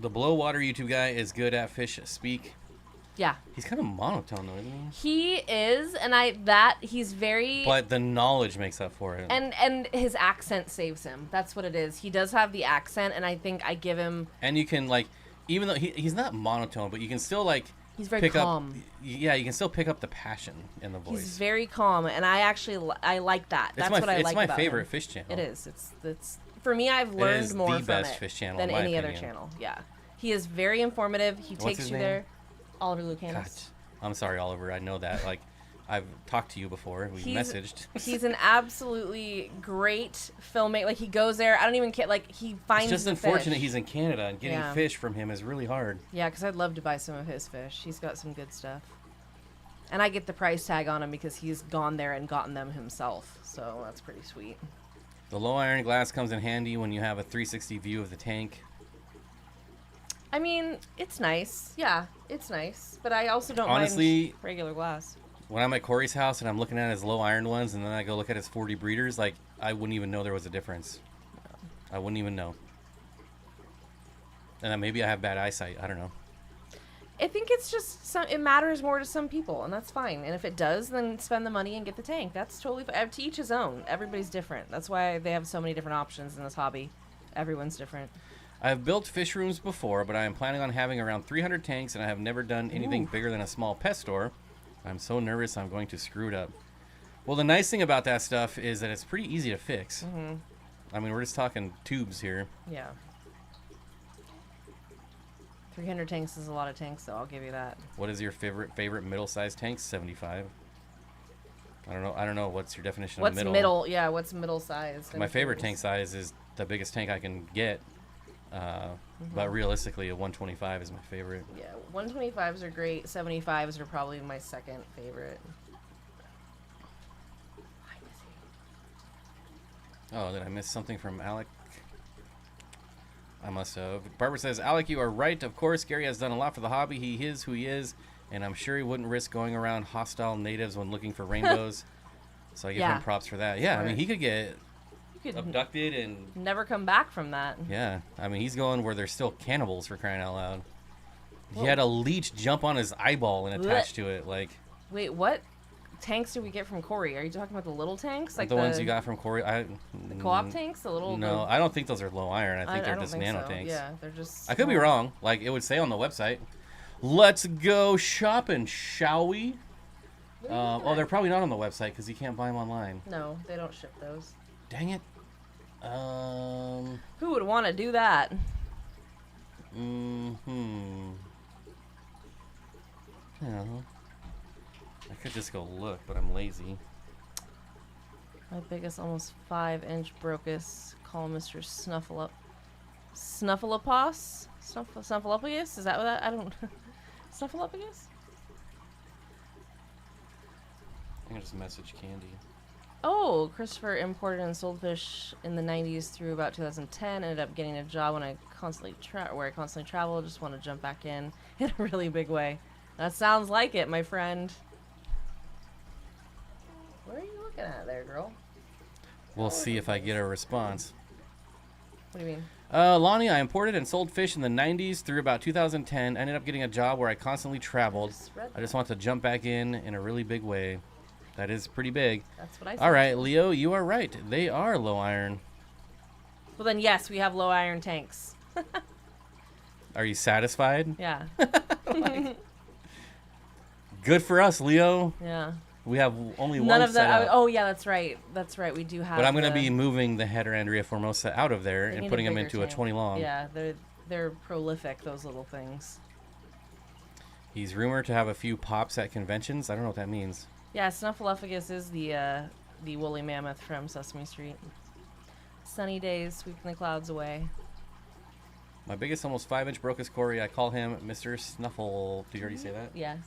The below water YouTube guy is good at fish speak. Yeah, He's kind of monotone though, isn't he? he is, and he's very. But the knowledge makes up for it. And his accent saves him. That's what it is. He does have the accent, and I think I give him. And you can like, even though he's not monotone, but you can still like He's very pick calm. up. Yeah, you can still pick up the passion in the voice. He's very calm, and I actually I like that. That's what I like It's my about favorite him. fish channel. It is. It's for me, I've learned is more the from best it fish channel, than in my any other opinion. channel. Yeah, he is very informative. He What's takes his you name? there. Oliver God, Lucanus. I'm sorry, Oliver. I know that. Like, I've talked to you before. We messaged. He's an absolutely great filmmaker. Like, he goes there. I don't even care. Like, he finds. It's just the unfortunate fish. he's in Canada, and getting Yeah. fish from him is really hard. Yeah, because I'd love to buy some of his fish. He's got some good stuff. And I get the price tag on him because he's gone there and gotten them himself. So that's pretty sweet. The low iron glass comes in handy when you have a 360 view of the tank. I mean, it's nice. Yeah, it's nice. But I also don't Honestly, mind regular glass. when I'm at Corey's house and I'm looking at his low iron ones, and then I go look at his 40 breeders, like, I wouldn't even know there was a difference. I wouldn't even know. And then maybe I have bad eyesight. I don't know. I think it's just it matters more to some people, and that's fine. And if it does, then spend the money and get the tank. That's totally fine. To each his own. Everybody's different. That's why they have so many different options in this hobby. Everyone's different. I've built fish rooms before, but I am planning on having around 300 tanks, and I have never done anything bigger than a small pet store. I'm so nervous I'm going to screw it up. Well, the nice thing about that stuff is that it's pretty easy to fix. Mm-hmm. I mean, we're just talking tubes here. Yeah. 300 tanks is a lot of tanks, though. I'll give you that. What is your favorite middle-sized tank? 75. I don't know. What's your definition What's of middle? middle? Yeah, what's middle sized? My favorite tank size is the biggest tank I can get. But realistically, a 125 is my favorite. Yeah, 125s are great. 75s are probably my second favorite. Oh, did I miss something from Alec? I must have. Barbara says, Alec, you are right. Of course, Gary has done a lot for the hobby. He is who he is, and I'm sure he wouldn't risk going around hostile natives when looking for rainbows. So I give him props for that. Yeah, I mean, he could get abducted and never come back from that. yeah, I mean, he's going where there's still cannibals, for crying out loud. He had a leech jump on his eyeball and attach to it. Like, wait, what tanks did we get from Corey? Are you talking about the little tanks, like the ones you got from Corey? the co-op tanks, the little? No, I don't think those are low iron. I think they're don't just think nano so. tanks. Yeah, they're just. I could be wrong. Like, it would say on the website. Let's go shopping, shall we? Oh, they're probably not on the website because you can't buy them online. No, they don't ship those. Dang it. Who would want to do that? Yeah. I could just go look, but I'm lazy. My biggest, almost 5-inch brocus. Call Mr. Snuffleupagus? Snuffleupagus? Is that what that? I don't. Snuffleupagus? I can just message Candy. Oh, Christopher imported and sold fish in the 90s through about 2010. Ended up getting a job when I constantly travel. Just want to jump back in a really big way. That sounds like it, my friend. What are you looking at there, girl? We'll see if I get a response. What do you mean? Lonnie, I imported and sold fish in the 90s through about 2010. Ended up getting a job where I constantly traveled. I just want to jump back in a really big way. That is pretty big. That's what I said. All right, Leo, you are right. They are low iron. Well, then, yes, we have low iron tanks. Are you satisfied? Yeah. Good for us, Leo. Yeah. We have only None one of set that. out. Oh, yeah, that's right. That's right. We do have. But I'm going to be moving the Heterandria formosa out of there They and need putting a them bigger into tank. a 20 long. Yeah, they're prolific, those little things. He's rumored to have a few pops at conventions. I don't know what that means. Yeah, Snuffleupagus is the woolly mammoth from Sesame Street. Sunny days sweeping the clouds away. My biggest, almost 5-inch brocus Corey. I call him Mr. Snuffle. Did you already say that? Yes.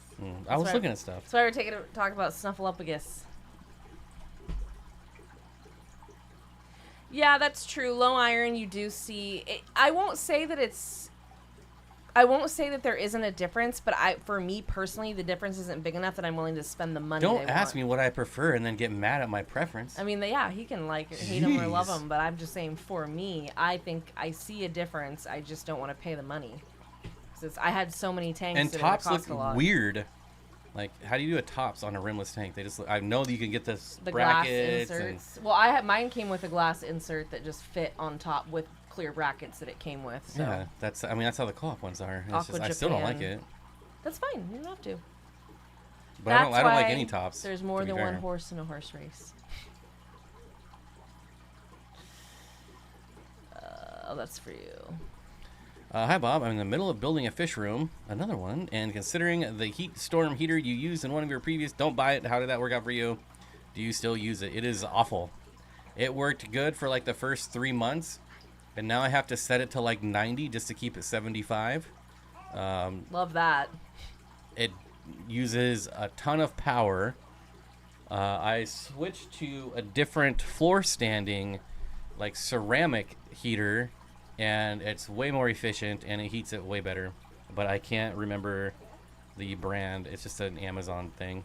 I was looking at stuff. That's why we're talking about Snuffleupagus. Yeah, that's true. Low iron, you do see. I won't say that there isn't a difference, but for me personally, the difference isn't big enough that I'm willing to spend the money. Don't ask me what I prefer and then get mad at my preference. I mean, yeah, he can hate him or love him, but I'm just saying for me, I think I see a difference. I just don't want to pay the money. I had so many tanks And that tops it cost look a lot. weird. Like, how do you do a tops on a rimless tank? I know that you can get the Glass brackets. inserts. Well, mine came with a glass insert that just fit on top with clear brackets that it came with. So. Yeah, that's how the co-op ones are. Aqua I still don't like Japan. it. That's fine. You don't have to. But I don't like any tops. There's more than one horse in a horse race. Oh, that's for you. Hi, Bob. I'm in the middle of building a fish room, another one, and considering the heat storm heater you used in one of your previous, don't buy it. How did that work out for you? Do you still use it? It is awful. It worked good for like the first 3 months, and now I have to set it to like 90 just to keep it 75. Love that. It uses a ton of power. I switched to a different floor standing, like ceramic heater, and it's way more efficient and it heats it way better. But I can't remember the brand. It's just an Amazon thing.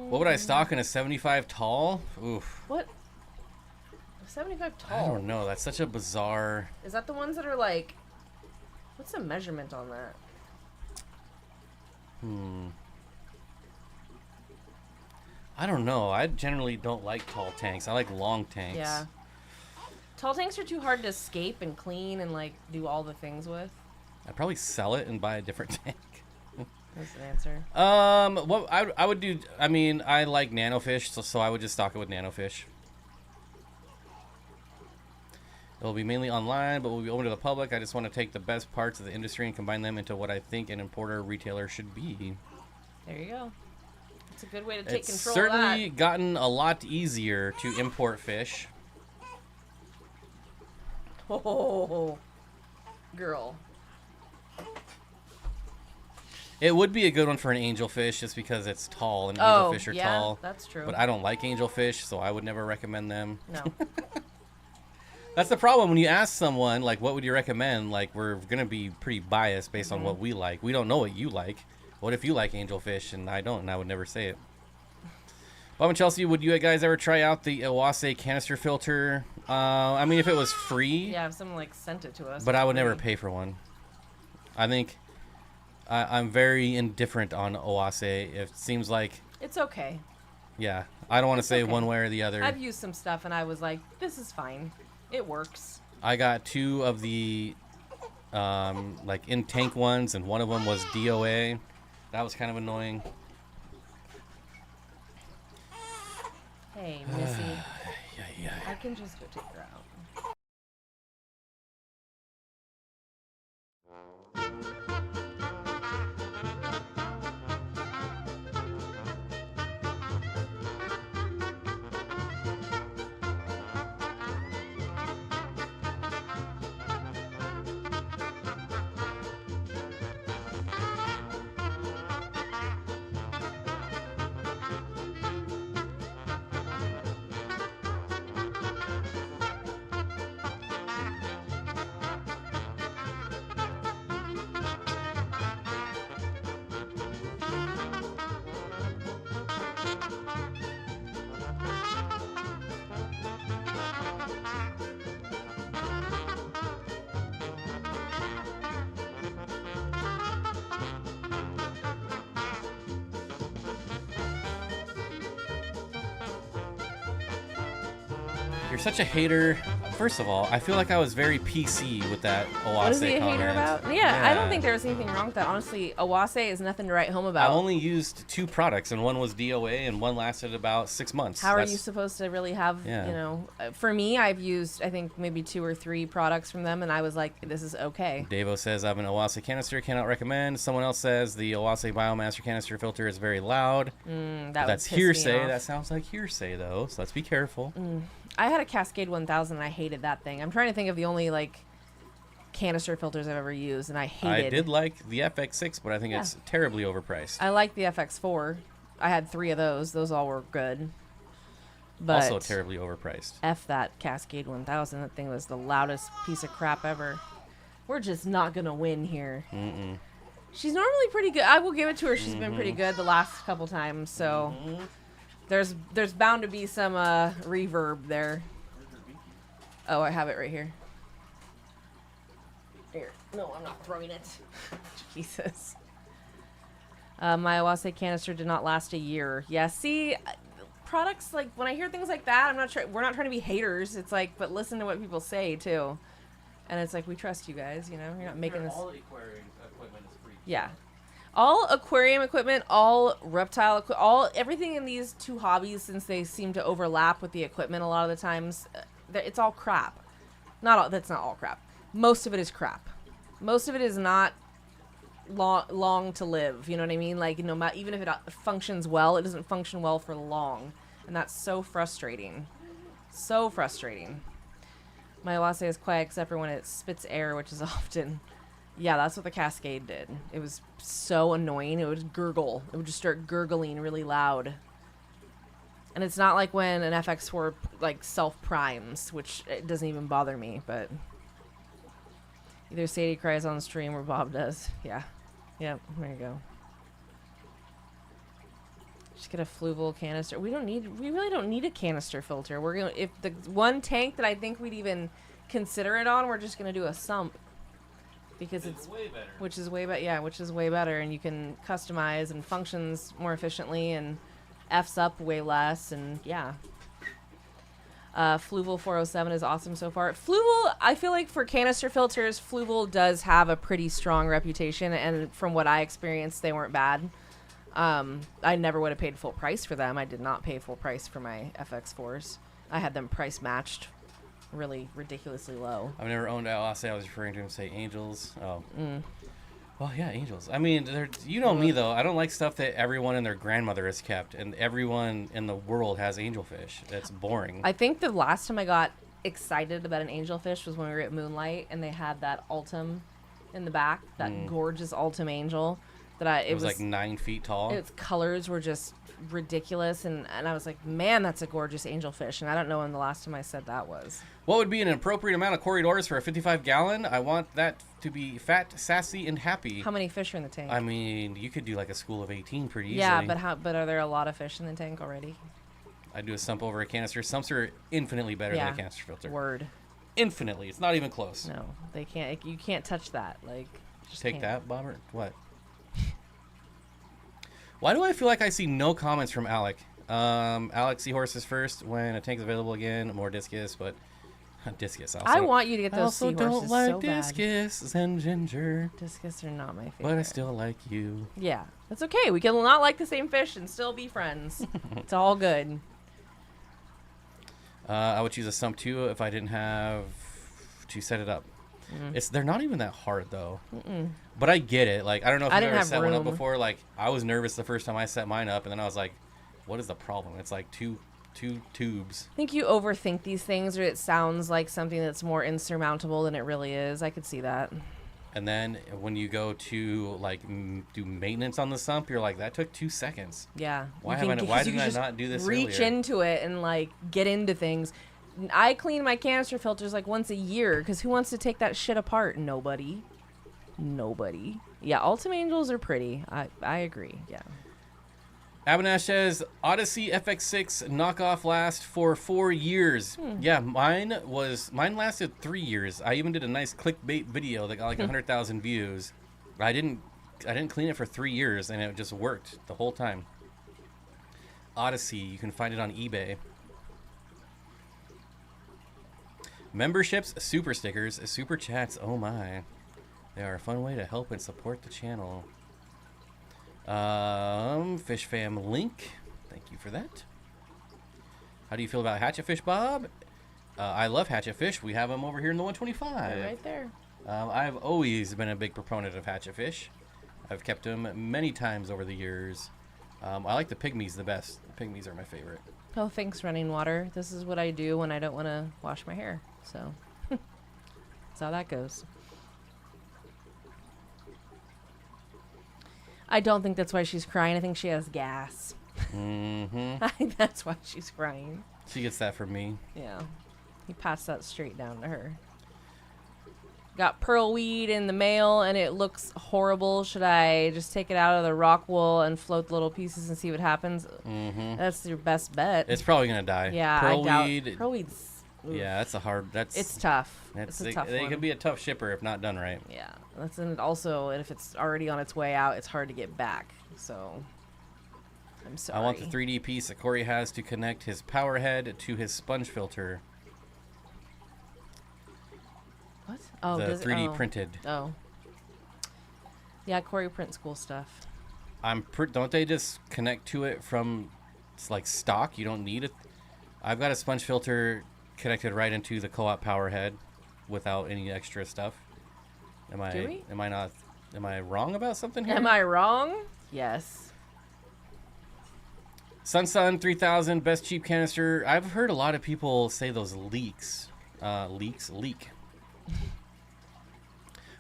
What would I stock in a 75 tall? Oof. What? 75 tall? I don't know. That's such a bizarre... Is that the ones that are like... What's the measurement on that? I don't know. I generally don't like tall tanks. I like long tanks. Yeah. Tall tanks are too hard to escape and clean and like do all the things with. I'd probably sell it and buy a different tank. That's the answer. What I would do, I mean, I like nanofish, so I would just stock it with nanofish. It will be mainly online, but will be open to the public. I just want to take the best parts of the industry and combine them into what I think an importer or retailer should be. There you go. It's a good way to take It's control certainly of that. gotten a lot easier to import fish. Oh, girl. It would be a good one for an angelfish just because it's tall and angelfish are yeah, tall. that's true. But I don't like angelfish, so I would never recommend them. No. That's the problem when you ask someone, like, what would you recommend? Like, we're going to be pretty biased based on what we like. We don't know what you like. What if you like angelfish and I don't, and I would never say it. Bob and Chelsea, would you guys ever try out the Iwase canister filter? I mean, if it was free. Yeah, if someone like sent it to us. But I would never pay for one. I think I'm very indifferent on Iwase. It seems like... It's okay. Yeah. I don't want to say okay. one way or the other. I've used some stuff and I was like, this is fine. It works. I got 2 of the like in-tank ones, and one of them was DOA. That was kind of annoying. Hey, Missy. Yeah. I can just go take her out. You're such a hater. First of all, I feel like I was very PC with that Iwase What is he a comment. hater about? Yeah, I don't think there was anything wrong with that. Honestly, Iwase is nothing to write home about. I only used 2 products, and one was DOA, and one lasted about 6 months. How are you supposed to really have, you know... For me, I've used, I think, maybe 2 or 3 products from them, and I was like, this is okay. Davo says, I have an Iwase canister, cannot recommend. Someone else says, the Iwase Biomaster canister filter is very loud. That's hearsay. That sounds like hearsay, though, so let's be careful. I had a Cascade 1000, and I hated that thing. I'm trying to think of the only, like, canister filters I've ever used, and I hated... I did like the FX6, but I think it's terribly overpriced. I like the FX4. I had 3 of those. Those all were good. But also terribly overpriced. F that Cascade 1000. That thing was the loudest piece of crap ever. We're just not going to win here. She's normally pretty good. I will give it to her. She's been pretty good the last couple times, so... There's bound to be some reverb there. Oh, I have it right here. Here. No, I'm not throwing it. Jesus. My Iwase canister did not last a year. Yeah, see, products, like, when I hear things like that, I'm not sure. We're not trying to be haters. It's like, but listen to what people say, too. And it's like, we trust you guys, you know? You're not making this... All aquarium equipment is free. Yeah. All aquarium equipment, all reptile equipment, everything in these 2 hobbies, since they seem to overlap with the equipment a lot of the times, it's all crap. Not all. That's not all crap. Most of it is crap. Most of it is not long to live. You know what I mean? Like, even if it functions well, it doesn't function well for long, and that's so frustrating. So frustrating. My Latte is quiet except for when it spits air, which is often. Yeah, that's what the Cascade did. It was so annoying. It would gurgle. It would just start gurgling really loud. And it's not like when an FX4 like self-primes, which it doesn't even bother me, but either Sadie cries on stream or Bob does. Yeah. Yep, there you go. Just get a fluval canister. We really don't need a canister filter. We're gonna, if the one tank that I think we'd even consider it on, we're just gonna do a sump. Because it's way better. Which is way better. Yeah, which is way better, and you can customize and functions more efficiently and F's up way less, and yeah. Fluval 407 is awesome so far. Fluval, I feel like for canister filters, Fluval does have a pretty strong reputation, and from what I experienced, they weren't bad. I never would have paid full price for them. I did not pay full price for my FX4s. I had them price matched really ridiculously low. I've never owned. I'll say I was referring to him. Say Angels. Oh. Well, yeah, Angels. I mean, you know me though. I don't like stuff that everyone and their grandmother has kept, and everyone in the world has angelfish. That's boring. I think the last time I got excited about an angelfish was when we were at Moonlight, and they had that Ultim in the back, that gorgeous Ultim angel. It was like 9 feet tall. Its colors were just ridiculous, and I was like, man, that's a gorgeous angelfish. And I don't know when the last time I said that was. What would be an appropriate amount of corridors for a 55-gallon? I want that to be fat, sassy, and happy. How many fish are in the tank? I mean, you could do like a school of 18 pretty easily. Yeah, but are there a lot of fish in the tank already? I'd do a sump over a canister. Sumps are infinitely better than a canister filter. Word. Infinitely. It's not even close. No, they can't. You can't touch that. Like, just take can't. that, Bobber. What? Why do I feel like I see no comments from Alec? Alec, seahorses first when a tank's available again. More discus, but discus also. I want you to get those seahorses I also don't like so discus and ginger. Discus are not my favorite. But I still like you. Yeah, that's okay. We can not like the same fish and still be friends. It's all good. I would choose a sump too if I didn't have to set it up. They're not even that hard though. But I get it. Like, I don't know if you've ever set one up before. Like, I was nervous the first time I set mine up, and then I was like, what is the problem? It's like two tubes. I think you overthink these things, or it sounds like something that's more insurmountable than it really is. I could see that. And then when you go to like do maintenance on the sump, you're like, that took 2 seconds. Yeah. Why didn't I not do this reach earlier? into it and like get into things. I clean my canister filters like once a year because who wants to take that shit apart? Nobody. Yeah, Ultim Angels are pretty. I agree. Yeah. Abinash says Odyssey FX6 knockoff last for 4 years. Yeah, mine lasted 3 years. I even did a nice clickbait video that got like 100,000 views. I didn't clean it for 3 years, and it just worked the whole time. Odyssey, you can find it on eBay. Memberships, super stickers, super chats. Oh my. They are a fun way to help and support the channel. Fish Fam Link. Thank you for that. How do you feel about hatchetfish, Bob? I love hatchetfish. We have them over here in the 125. They're right there. I've always been a big proponent of hatchetfish. I've kept them many times over the years. I like the pygmies the best. The pygmies are my favorite. Oh, thanks, running water. This is what I do when I don't want to wash my hair. So that's how that goes. I don't think that's why she's crying. I think she has gas. I think that's why she's crying. She gets that from me. Yeah. You pass that straight down to her. Got pearl weed in the mail, and it looks horrible. Should I just take it out of the rock wool and float the little pieces and see what happens? That's your best bet. It's probably going to die. Yeah, pearl I doubt. weed. Pearl weed's... Oof. Yeah, it's tough. It's a tough they one. can be a tough shipper if not done right. Yeah, and also if it's already on its way out, it's hard to get back. So I'm sorry. I want the 3D piece that Corey has to connect his power head to his sponge filter. What? Oh, the 3D printed. Oh. Yeah, Corey prints cool stuff. Don't they just connect to it from like stock? You don't need it. I've got a sponge filter connected right into the co-op power head without any extra stuff. Am I wrong about something here? Am I wrong? Yes. Sun 3000 best cheap canister. I've heard a lot of people say those leak.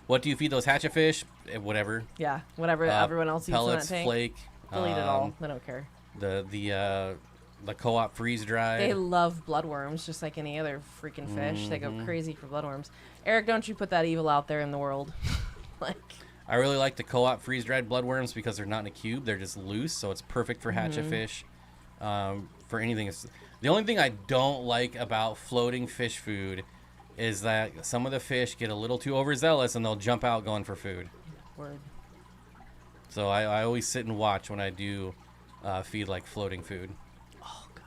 What do you feed those hatchetfish? Whatever. Yeah, whatever everyone else eats in that pellets, tank. flake. Delete it all. They don't care. The co-op freeze dried. They love bloodworms just like any other freaking fish. They go crazy for bloodworms. Eric, don't you put that evil out there in the world. Like, I really like the co-op freeze dried bloodworms because they're not in a cube. They're just loose, so it's perfect for hatchetfish. For anything. The only thing I don't like about floating fish food is that some of the fish get a little too overzealous and they'll jump out going for food. Word. So I always sit and watch when I do feed like floating food. Oh, God.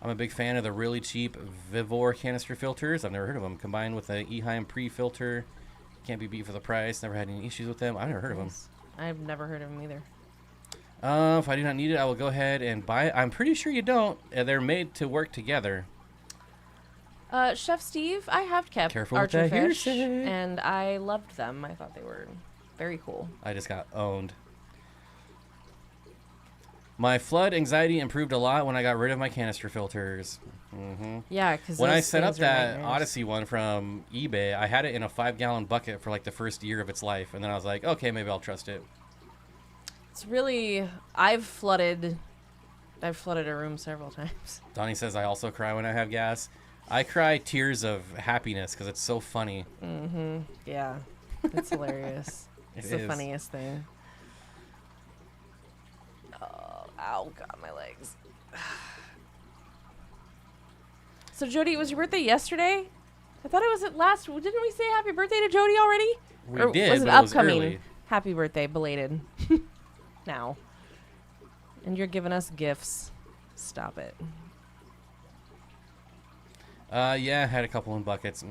I'm a big fan of the really cheap Vivor canister filters. I've never heard of them. Combined with a Eheim pre-filter. Can't be beat for the price. Never had any issues with them. I've never heard of them. I've never heard of them either. If I do not need it, I will go ahead and buy it. I'm pretty sure you don't. They're made to work together. Chef Steve, I have kept Careful with that archerfish, hearsay. and I loved them. I thought they were very cool. I just got owned. My flood anxiety improved a lot when I got rid of my canister filters. Yeah, because when I set up that Odyssey one from eBay, I had it in a 5-gallon bucket for like the first year of its life, and then I was like, okay, maybe I'll trust it. It's really, I've flooded a room several times. Donnie says I also cry when I have gas. I cry tears of happiness because it's so funny. Yeah, it's hilarious. It's the funniest thing. Oh, ow, God, my legs. So, Jody, it was your birthday yesterday? I thought it was last. Didn't we say happy birthday to Jody already? We did, was it but upcoming? it was early. Happy birthday, belated. Now. And you're giving us gifts. Stop it. Yeah, I had a couple in buckets.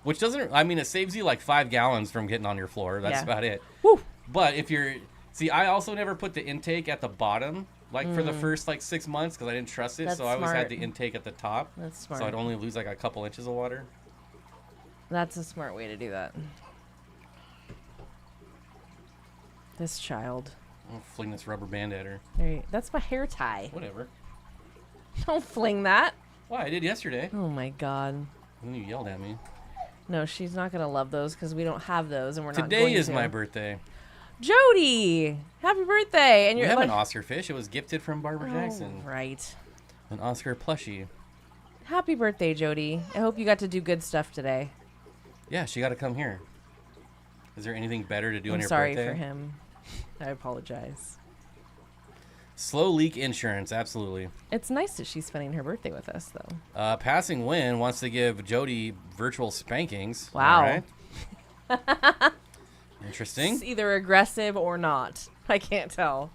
Which doesn't, I mean, it saves you like 5 gallons from getting on your floor. That's about it. Woo. But if you're, see, I also never put the intake at the bottom, like for the first like 6 months because I didn't trust it. That's so I always had smart. the intake at the top. That's smart. So I'd only lose like a couple inches of water. That's a smart way to do that. This child. I'll fling this rubber band at her. That's my hair tie. Whatever. Don't fling that. Why? I did yesterday. Oh, my God. And then you yelled at me. No, she's not going to love those because we don't have those and we're not going to. Today is my birthday. Jody! Happy birthday! And We you're have like, an Oscar fish. It was gifted from Barbara Jackson. Right. An Oscar plushie. Happy birthday, Jody. I hope you got to do good stuff today. Yeah, she got to come here. Is there anything better to do on I'm your sorry birthday? for him. I apologize. Slow leak insurance, absolutely. It's nice that she's spending her birthday with us, though. Passing Win wants to give Jody virtual spankings. Wow. All right. Interesting. It's either aggressive or not. I can't tell.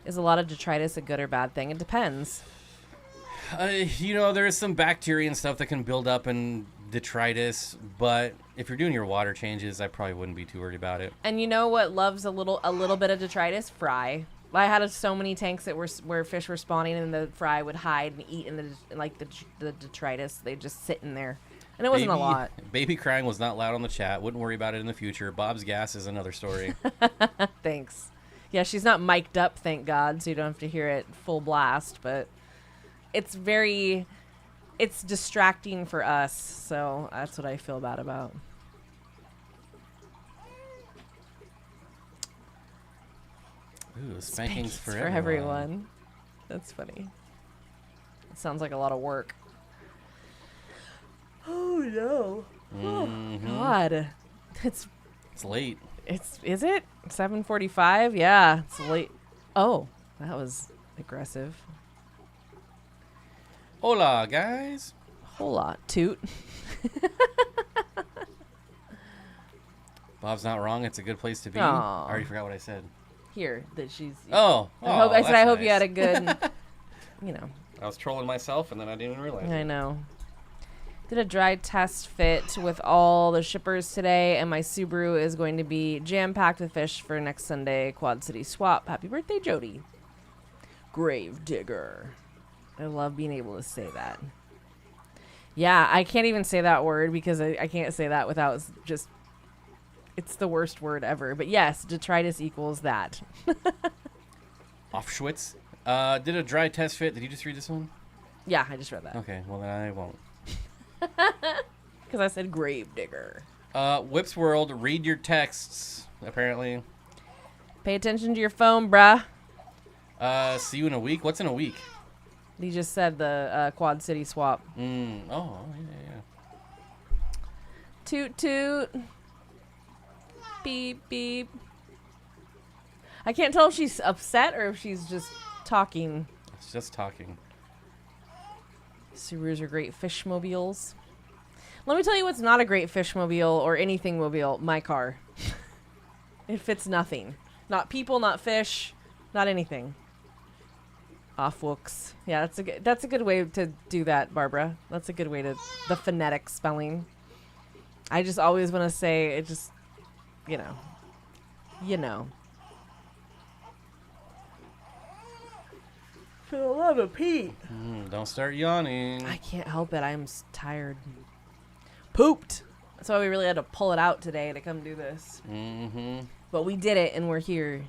Is a lot of detritus a good or bad thing? It depends. You know, there's some bacteria and stuff that can build up in detritus, but if you're doing your water changes, I probably wouldn't be too worried about it. And you know what loves a little bit of detritus? Fry. I had so many tanks that were where fish were spawning, and the fry would hide and eat in the detritus. They'd just sit in there, and it wasn't a lot. Baby crying was not loud on the chat. Wouldn't worry about it in the future. Bob's gas is another story. Thanks. Yeah, she's not mic'd up, thank God, so you don't have to hear it full blast. But it's distracting for us, so that's what I feel bad about. Ooh, spankings for everyone. That's funny. It sounds like a lot of work. Oh no. Oh God. It's late. Is it 7:45? Yeah, it's late. Oh, that was aggressive. Hola, guys. Whole lot. Toot. Bob's not wrong. It's a good place to be. Aw. I already forgot what I said. That she's. I said I hope you nice. had a good. You know. I was trolling myself, and then I didn't even realize. I know. Did a dry test fit with all the shippers today, and my Subaru is going to be jam-packed with fish for next Sunday Quad City swap. Happy birthday, Jody. Grave digger. I love being able to say that. Yeah, I can't even say that word because I can't say that without just... It's the worst word ever. But yes, detritus equals that. Offschwitz. Did a dry test fit? Did you just read this one? Yeah, I just read that. Okay, well then I won't. Because I said grave digger. Whips World, read your texts, apparently. Pay attention to your phone, bruh. See you in a week? What's in a week? He just said the Quad City swap. Oh, yeah. Toot toot. Beep beep. I can't tell if she's upset or if she's just talking. It's just talking. Subarus are great fishmobiles. Let me tell you what's not a great fishmobile or anything mobile. My car. It fits nothing. Not people, not fish, not anything. Offwooks. Yeah, that's a good way to do that, Barbara. That's a good way to the phonetic spelling. I just always want to say it. Just you know. Feel a lot of pee. Don't start yawning. I can't help it. I'm tired. Pooped. That's why we really had to pull it out today to come do this. But we did it, and we're here.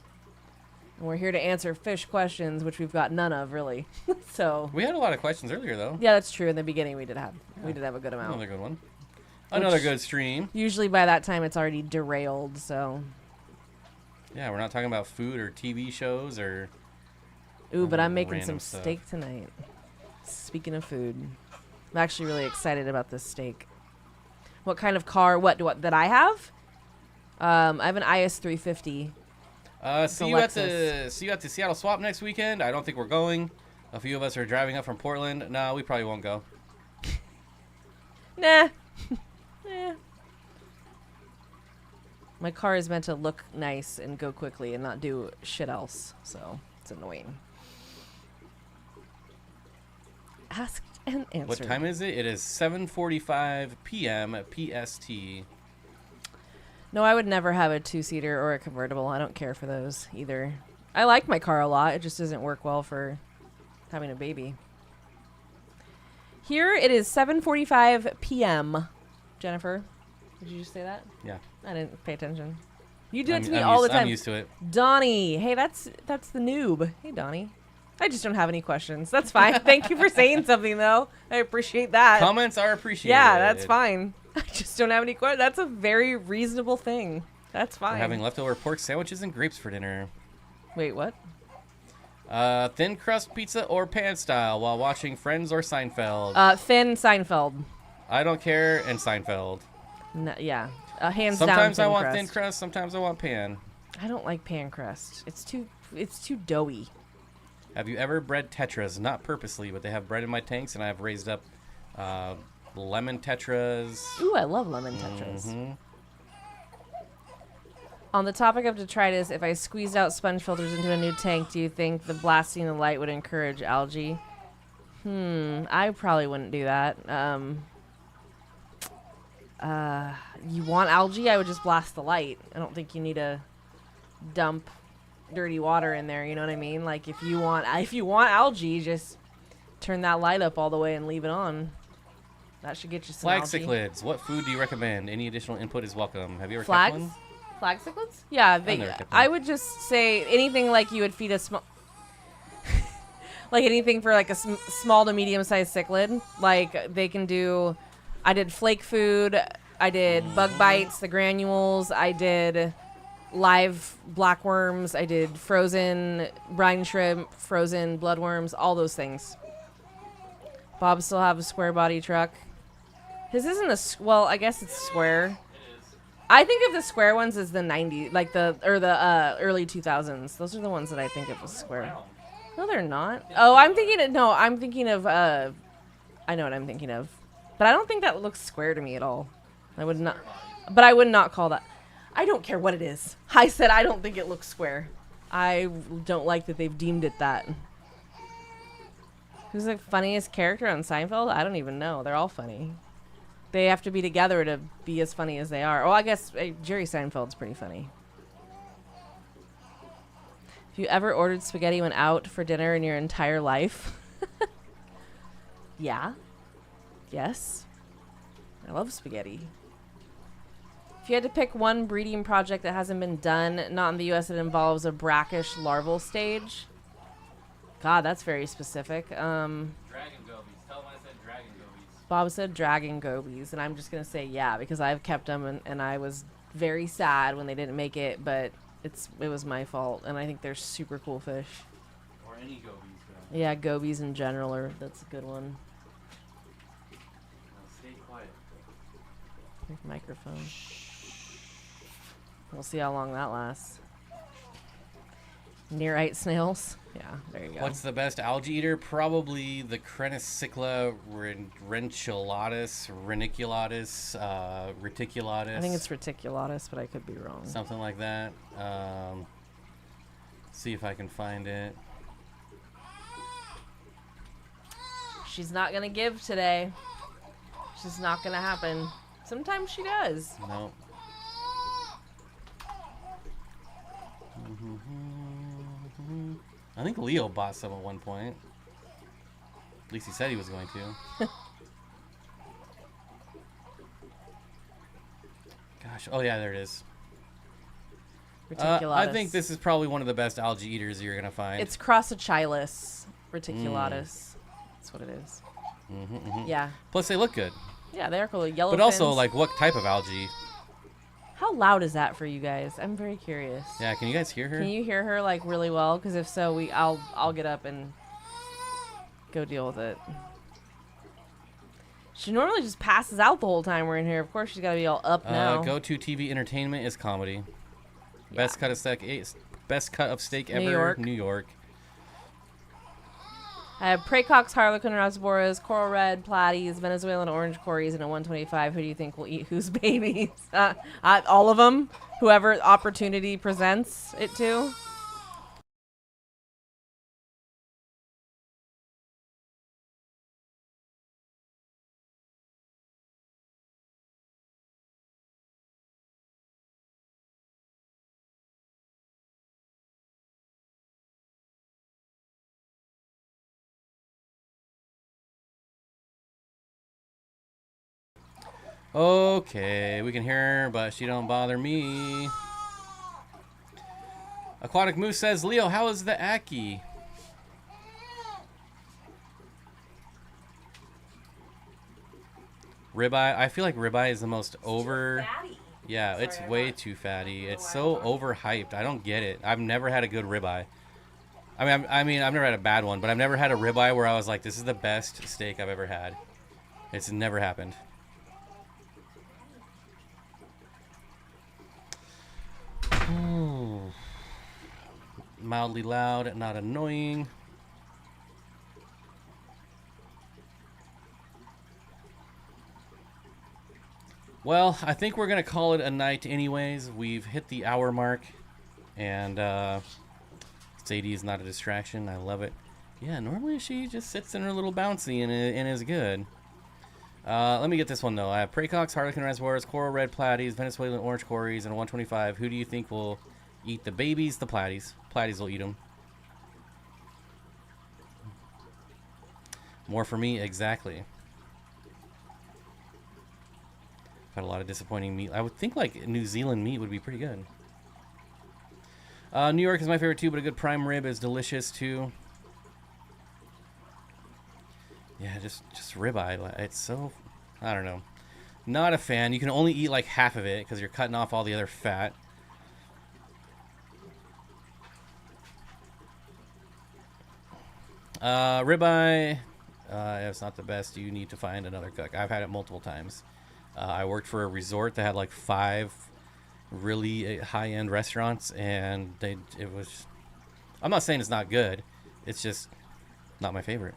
And we're here to answer fish questions, which we've got none of, really. So we had a lot of questions earlier, though. yeah, that's true. In the beginning, we did have a good amount. Another good one. Another good stream. Usually by that time, it's already derailed, so... Yeah, we're not talking about food or TV shows or... Ooh, but I'm making random some stuff. steak tonight. Speaking of food. I'm actually really excited about this steak. What kind of car? What that I have? I have an IS 350. See you at the Seattle Swap next weekend. I don't think we're going. A few of us are driving up from Portland. No, we probably won't go. Nah. My car is meant to look nice and go quickly and not do shit else, so it's annoying. Asked and answered. What time is it? It is 7:45 p.m. PST. No, I would never have a two-seater or a convertible. I don't care for those either. I like my car a lot. It just doesn't work well for having a baby. Here it is 7:45 p.m. Jennifer, did you just say that? Yeah. I didn't pay attention. You do it to me all the time. I'm used to it. Donnie. Hey, that's the noob. Hey, Donnie. I just don't have any questions. That's fine. Thank you for saying something, though. I appreciate that. Comments are appreciated. Yeah, that's fine. I just don't have any questions. That's a very reasonable thing. That's fine. We're having leftover pork sandwiches and grapes for dinner. Wait, what? Thin crust pizza or pan style while watching Friends or Seinfeld. Thin Seinfeld. I don't care, and Seinfeld. No, yeah. Hands Sometimes down. I want crust. thin crust. Sometimes I want pan. I don't like pan crust. It's too doughy. Have you ever bred tetras? Not purposely, but they have bred in my tanks, and I have raised up lemon tetras. Ooh, I love lemon tetras. On the topic of detritus, if I squeezed out sponge filters into a new tank, do you think the blasting of light would encourage algae? I probably wouldn't do that. You want algae? I would just blast the light. I don't think you need to dump dirty water in there. You know what I mean? Like if you want algae, just turn that light up all the way and leave it on. That should get you some Flag algae. cichlids. What food do you recommend? Any additional input is welcome. Have you ever Flags? kept one? Flag cichlids? Yeah, never kept them. I would just say anything like you would feed a small, like anything for like a small to medium sized cichlid. Like they can do. I did flake food. I did bug bites, the granules. I did live blackworms. I did frozen brine shrimp, frozen bloodworms, all those things. Bob still have a square body truck. His isn't well, I guess it's square. I think of the square ones as the 90s, like the early 2000s. Those are the ones that I think of as square. No, they're not. Oh, I'm thinking of I know what I'm thinking of. But I don't think that looks square to me at all. I would not call that. I don't care what it is. I said I don't think it looks square. I don't like that they've deemed it that. Who's the funniest character on Seinfeld? I don't even know. They're all funny. They have to be together to be as funny as they are. Oh, I guess Jerry Seinfeld's pretty funny. If you ever ordered spaghetti when out for dinner in your entire life. Yeah. Yes. I love spaghetti. If you had to pick one breeding project that hasn't been done, not in the U.S., that involves a brackish larval stage. God, that's very specific. Dragon gobies. Tell them I said dragon gobies. Bob said dragon gobies, and I'm just going to say yeah, because I've kept them, and I was very sad when they didn't make it, but it was my fault, and I think they're super cool fish. Or any gobies. Yeah, gobies in general, that's a good one. Stay quiet. Microphone. We'll see how long that lasts. Nearite snails. Yeah, there you go. What's the best algae eater? Probably the Cichlids, Reniculatus, Reticulatus. I think it's Reticulatus, but I could be wrong. Something like that. See if I can find it. She's not going to give today. She's not going to happen. Sometimes she does. No. I think Leo bought some at one point. At least he said he was going to. Gosh. Oh, yeah, there it is. I think this is probably one of the best algae eaters you're going to find. It's Crossachilus reticulatus. That's what it is. Yeah. Plus, they look good. Yeah, they're cool. Yellow But also, like, what type of algae? How loud is that for you guys? I'm very curious. Yeah, can you guys hear her? Can you hear her, like, really well? Because if so, I'll get up and go deal with it. She normally just passes out the whole time we're in here. Of course, she's got to be all up now. Go-to TV entertainment is comedy. Yeah. Best cut of steak ever. New York. I have Plecos, Harlequin, Rasboras, Coral Red, Platies, Venezuelan Orange Cories, and a 125. Who do you think will eat whose babies? All of them. Whoever opportunity presents it to. Okay, we can hear her, but she don't bother me. Aquatic Moose says, Leo, how is the Aki? Ribeye. I feel like ribeye is the most over. Fatty. Yeah, it's way too fatty. It's so overhyped. I don't get it. I've never had a good ribeye. I mean, I've never had a bad one, but I've never had a ribeye where I was like, this is the best steak I've ever had. It's never happened. Mildly loud, not annoying. Well, I think we're going to call it a night anyways. We've hit the hour mark. And Sadie is not a distraction. I love it. Yeah, normally she just sits in her little bouncy and is good. Let me get this one, though. I have Plecos, Harlequin Reservoirs, Coral Red Platies, Venezuelan Orange Cories, and a 125. Who do you think will eat the babies? The Platies. Platies will eat them. More for me, exactly. Had a lot of disappointing meat. I would think like New Zealand meat would be pretty good. New York is my favorite too, but a good prime rib is delicious too. Yeah, just ribeye. It's so, I don't know. Not a fan. You can only eat like half of it because you're cutting off all the other fat. Ribeye, it's not the best. You need to find another cook. I've had it multiple times. I worked for a resort that had like 5 really high-end restaurants, and it was. I'm not saying it's not good. It's just not my favorite.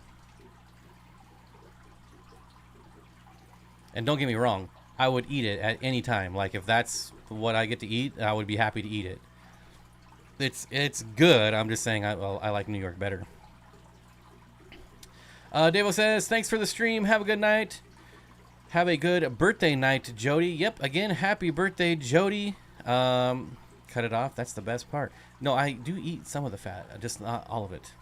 And don't get me wrong, I would eat it at any time. Like if that's what I get to eat, I would be happy to eat it. It's good. I'm just saying I like New York better. Davo says, thanks for the stream. Have a good night. Have a good birthday night, Jody. Yep, again, happy birthday, Jody. cut it off. That's the best part. No, I do eat some of the fat, just not all of it.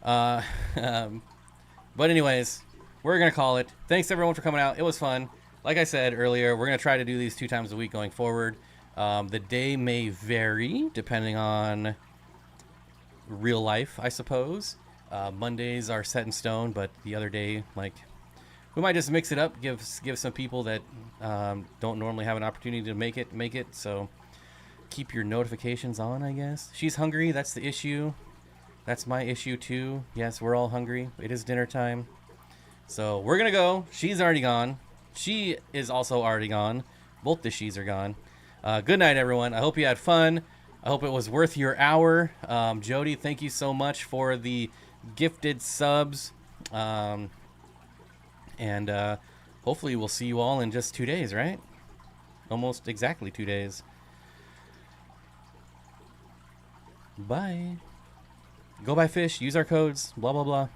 But anyways, we're going to call it. Thanks everyone for coming out. It was fun. Like I said earlier, we're going to try to do these 2 times a week going forward. The day may vary depending on real life, I suppose. Mondays are set in stone, but the other day, like, we might just mix it up, give some people that don't normally have an opportunity to make it. So keep your notifications on, I guess. She's hungry. That's the issue. That's my issue too. Yes, we're all hungry. It is dinner time. So we're going to go. She's already gone. She is also already gone. Both the she's are gone. Good night, everyone. I hope you had fun. I hope it was worth your hour. Jody, thank you so much for the gifted subs. And hopefully we'll see you all in just 2 days, right? Almost exactly 2 days. Bye. Go buy fish. Use our codes. Blah, blah, blah.